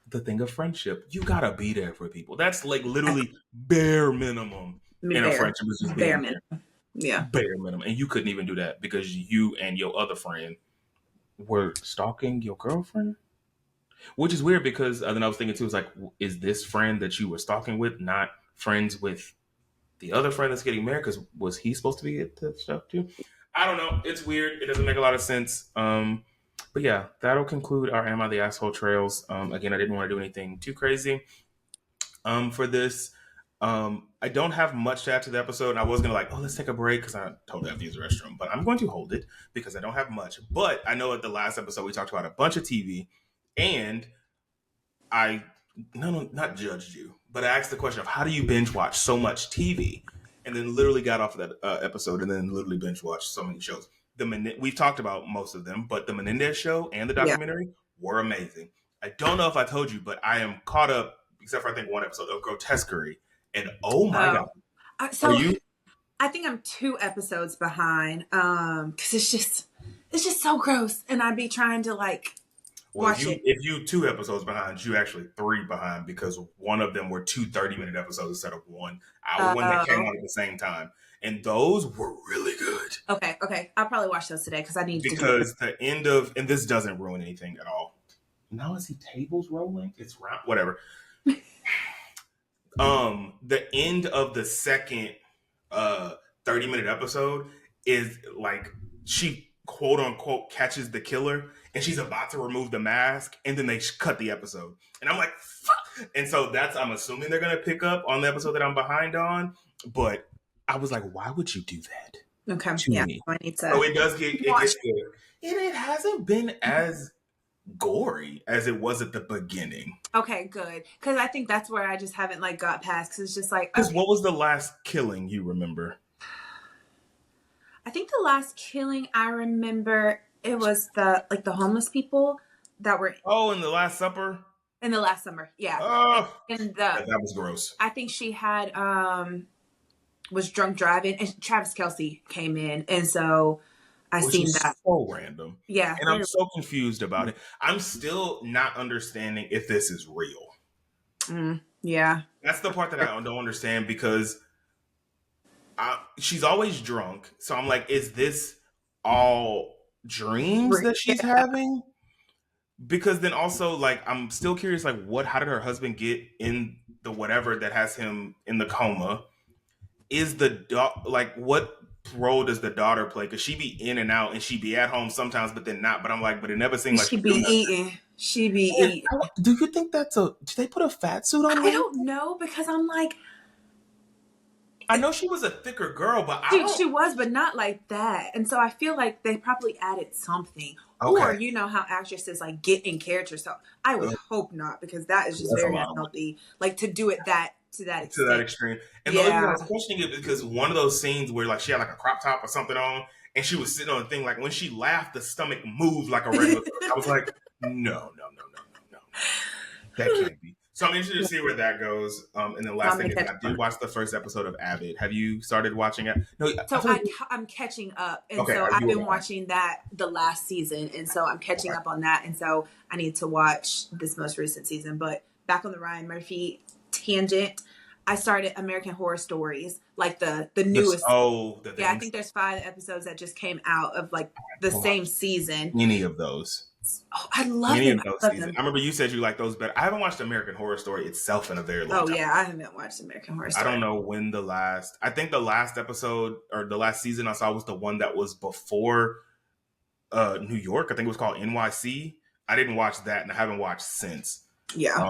the thing of friendship. You gotta be there for people. That's like literally bare minimum in a friendship. Is just bare minimum. Yeah. Bare minimum. And you couldn't even do that because you and your other friend were stalking your girlfriend? Which is weird, because then I was thinking too, it's like, is this friend that you were stalking with not friends with the other friend that's getting married? Because was he supposed to be at the stuff too? I don't know. It's weird. It doesn't make a lot of sense. But yeah, that'll conclude our Am I the Asshole trails. Again, I didn't want to do anything too crazy. for this. I don't have much to add to the episode. I was gonna let's take a break because I totally have to use the restroom, but I'm going to hold it because I don't have much. But I know at the last episode we talked about a bunch of TV, and I not judged you, but I asked the question of how do you binge watch so much TV, and then literally got off of that episode, and then literally binge watched so many shows. We've talked about most of them, but the Menendez show and the documentary were amazing. I don't know if I told you, but I am caught up, except for I think one episode of Grotesquerie, and oh my god, So are you? I think I'm 2 episodes behind because it's just so gross, and I'd be trying to Well, watch it. if you 2 episodes behind, you actually 3 behind because one of them were 2 30-minute episodes instead of 1 hour when they came out at the same time. And those were really good. Okay. I'll probably watch those today because I need to. Because the end of, and this doesn't ruin anything at all. Now I see tables rolling. It's round, whatever. The end of the second 30-minute episode is like she quote unquote catches the killer and she's about to remove the mask and then they cut the episode and I'm like fuck. And so I'm assuming they're gonna pick up on the episode that I'm behind on, but I was like, why would you do that? Okay, to yeah, me? I need to. So it gets good, and it hasn't been as gory as it was at the beginning. Okay, good, because I think that's where I just haven't got past because it's just Because what was the last killing you remember? I think the last killing I remember it was the homeless people that were In the Last Supper. In the last summer, yeah. That was gross. I think she had was drunk driving, and Travis Kelce came in, and so I seen that. So random, yeah. And I'm so confused about it. I'm still not understanding if this is real. Yeah, that's the part that I don't understand because she's always drunk. So I'm like, is this all dreams that she's having? Because then also I'm still curious, how did her husband get in the whatever that has him in the coma? Is the what role does the daughter play? Because she be in and out and she be at home sometimes, but then not. But I'm like, but it never seemed like she be eating. She be eating. Do you think that's did they put a fat suit on her? I don't know because I'm like, I know she was a thicker girl, but she was, but not like that. And so I feel like they probably added something. Okay. Or you know how actresses get in character. So I would hope not because that is just very unhealthy. To do it to that extent. To that extreme. And the only reason I was questioning it because one of those scenes where she had a crop top or something on and she was sitting on the thing, when she laughed, the stomach moved like a regular. I was like, no. That can't be. So I'm interested to see where that goes. And the last thing is I did watch the first episode of Abbott. Have you started watching it? No. So I'm catching up. And so I've been watching that the last season. And so I'm catching up on that. And so I need to watch this most recent season. But back on the Ryan Murphy tangent, I started American Horror Stories, the newest. I think there's 5 episodes that just came out of the same season. Any of those. Oh, I love them. I remember you said you like those better. I haven't watched American Horror Story itself in a very long time. Oh yeah, I haven't watched American Horror Story. I don't know when I think the last episode or the last season I saw was the one that was before New York. I think it was called NYC. I didn't watch that and I haven't watched since. Yeah.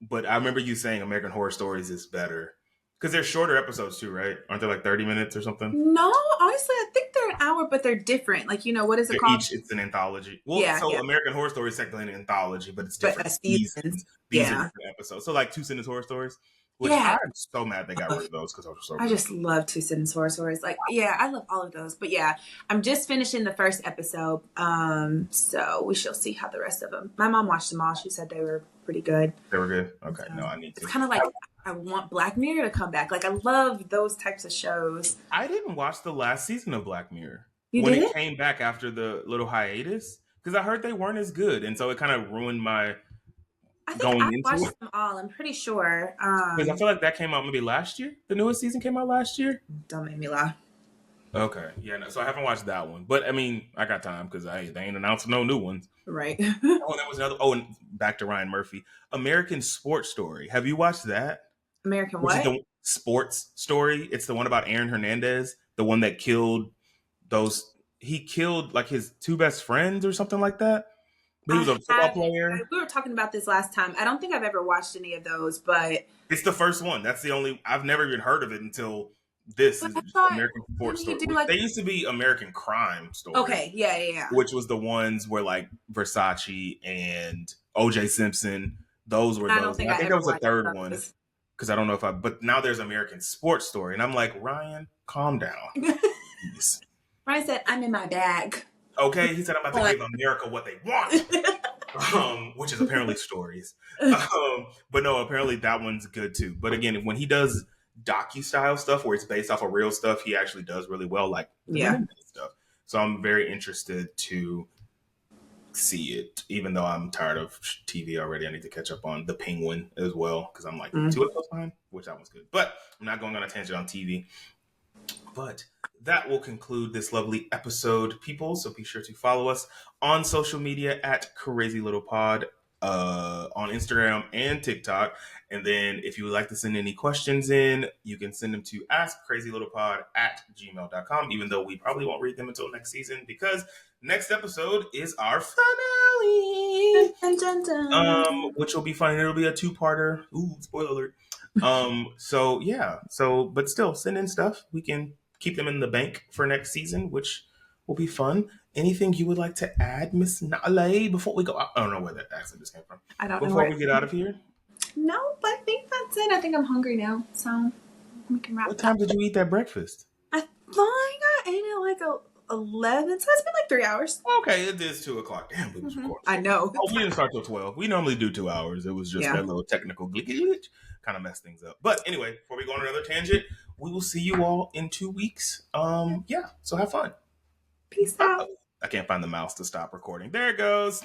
But I remember you saying American Horror Stories is better. Because they're shorter episodes too, right? Aren't they 30 minutes or something? No, honestly, I think they're an hour, but they're different. What is it called? It's an anthology. Well, American Horror Story is technically an anthology, but it's different seasons. These are different episodes. So 2 Sentence Horror Stories, which I'm so mad they got rid of those because those were so good. I just love 2 Sentence Horror Stories. I love all of those. But yeah, I'm just finishing the first episode. So we shall see how the rest of them. My mom watched them all. She said they were pretty good. They were good? Okay. No, I need to. It's kind of I want Black Mirror to come back. I love those types of shows. I didn't watch the last season of Black Mirror. When it came back after the little hiatus. Because I heard they weren't as good. And so it kind of ruined my going into it. I watched them all. I'm pretty sure. Because I feel like that came out maybe last year. The newest season came out last year. Don't make me lie. Okay. Yeah, no, so I haven't watched that one. But, I got time because they ain't announcing no new ones. Right. That was another. And back to Ryan Murphy. American Sports Story. Have you watched that? American what? The Sports Story. It's the one about Aaron Hernandez, the one that killed he killed his 2 best friends or something like that. He was a football player. We were talking about this last time. I don't think I've ever watched any of those, but it's the first one. That's the only I've never even heard of it until this is American Sports Story. They used to be American Crime Story. Okay, yeah. Which was the ones where like Versace and O.J. Simpson. Those were those. I think there was a third one because I don't know if but now there's American Sports Story, and I'm like, Ryan, calm down. Ryan said, "I'm in my bag." Okay, he said, "I'm about to give America what they want," which is apparently stories. But no, apparently that one's good too. But again, when he does docu-style stuff where it's based off of real stuff, he actually does really well, like stuff. So I'm very interested to see it, even though I'm tired of TV already. I need to catch up on The Penguin as well, because I'm like 2 episodes behind, which that one's good. But I'm not going on a tangent on TV. But that will conclude this lovely episode, people. So be sure to follow us on social media at Crazy Little Pod on Instagram and TikTok. And then if you would like to send any questions in, you can send them to askcrazylittlepod@gmail.com, even though we probably won't read them until next season because next episode is our finale. Dun, dun, dun. Which will be fun. It'll be a 2-parter. Ooh, spoiler alert. So yeah. But still, send in stuff. We can keep them in the bank for next season, which will be fun. Anything you would like to add, Miss Natalie, before we go out? I don't know where that accent just came from. I don't know. Before we get out of here? No, but I think that's it. I think I'm hungry now, so we can wrap. What time did you eat that breakfast? I think I ate it like 11, so it's been like 3 hours. Okay, it is 2:00. Damn, we was recording. I know. Oh, we didn't start till 12. We normally do 2 hours. It was just that little technical glitch kind of messed things up. But anyway, before we go on another tangent, we will see you all in 2 weeks. Yeah, so have fun. Peace out. I can't find the mouse to stop recording. There it goes.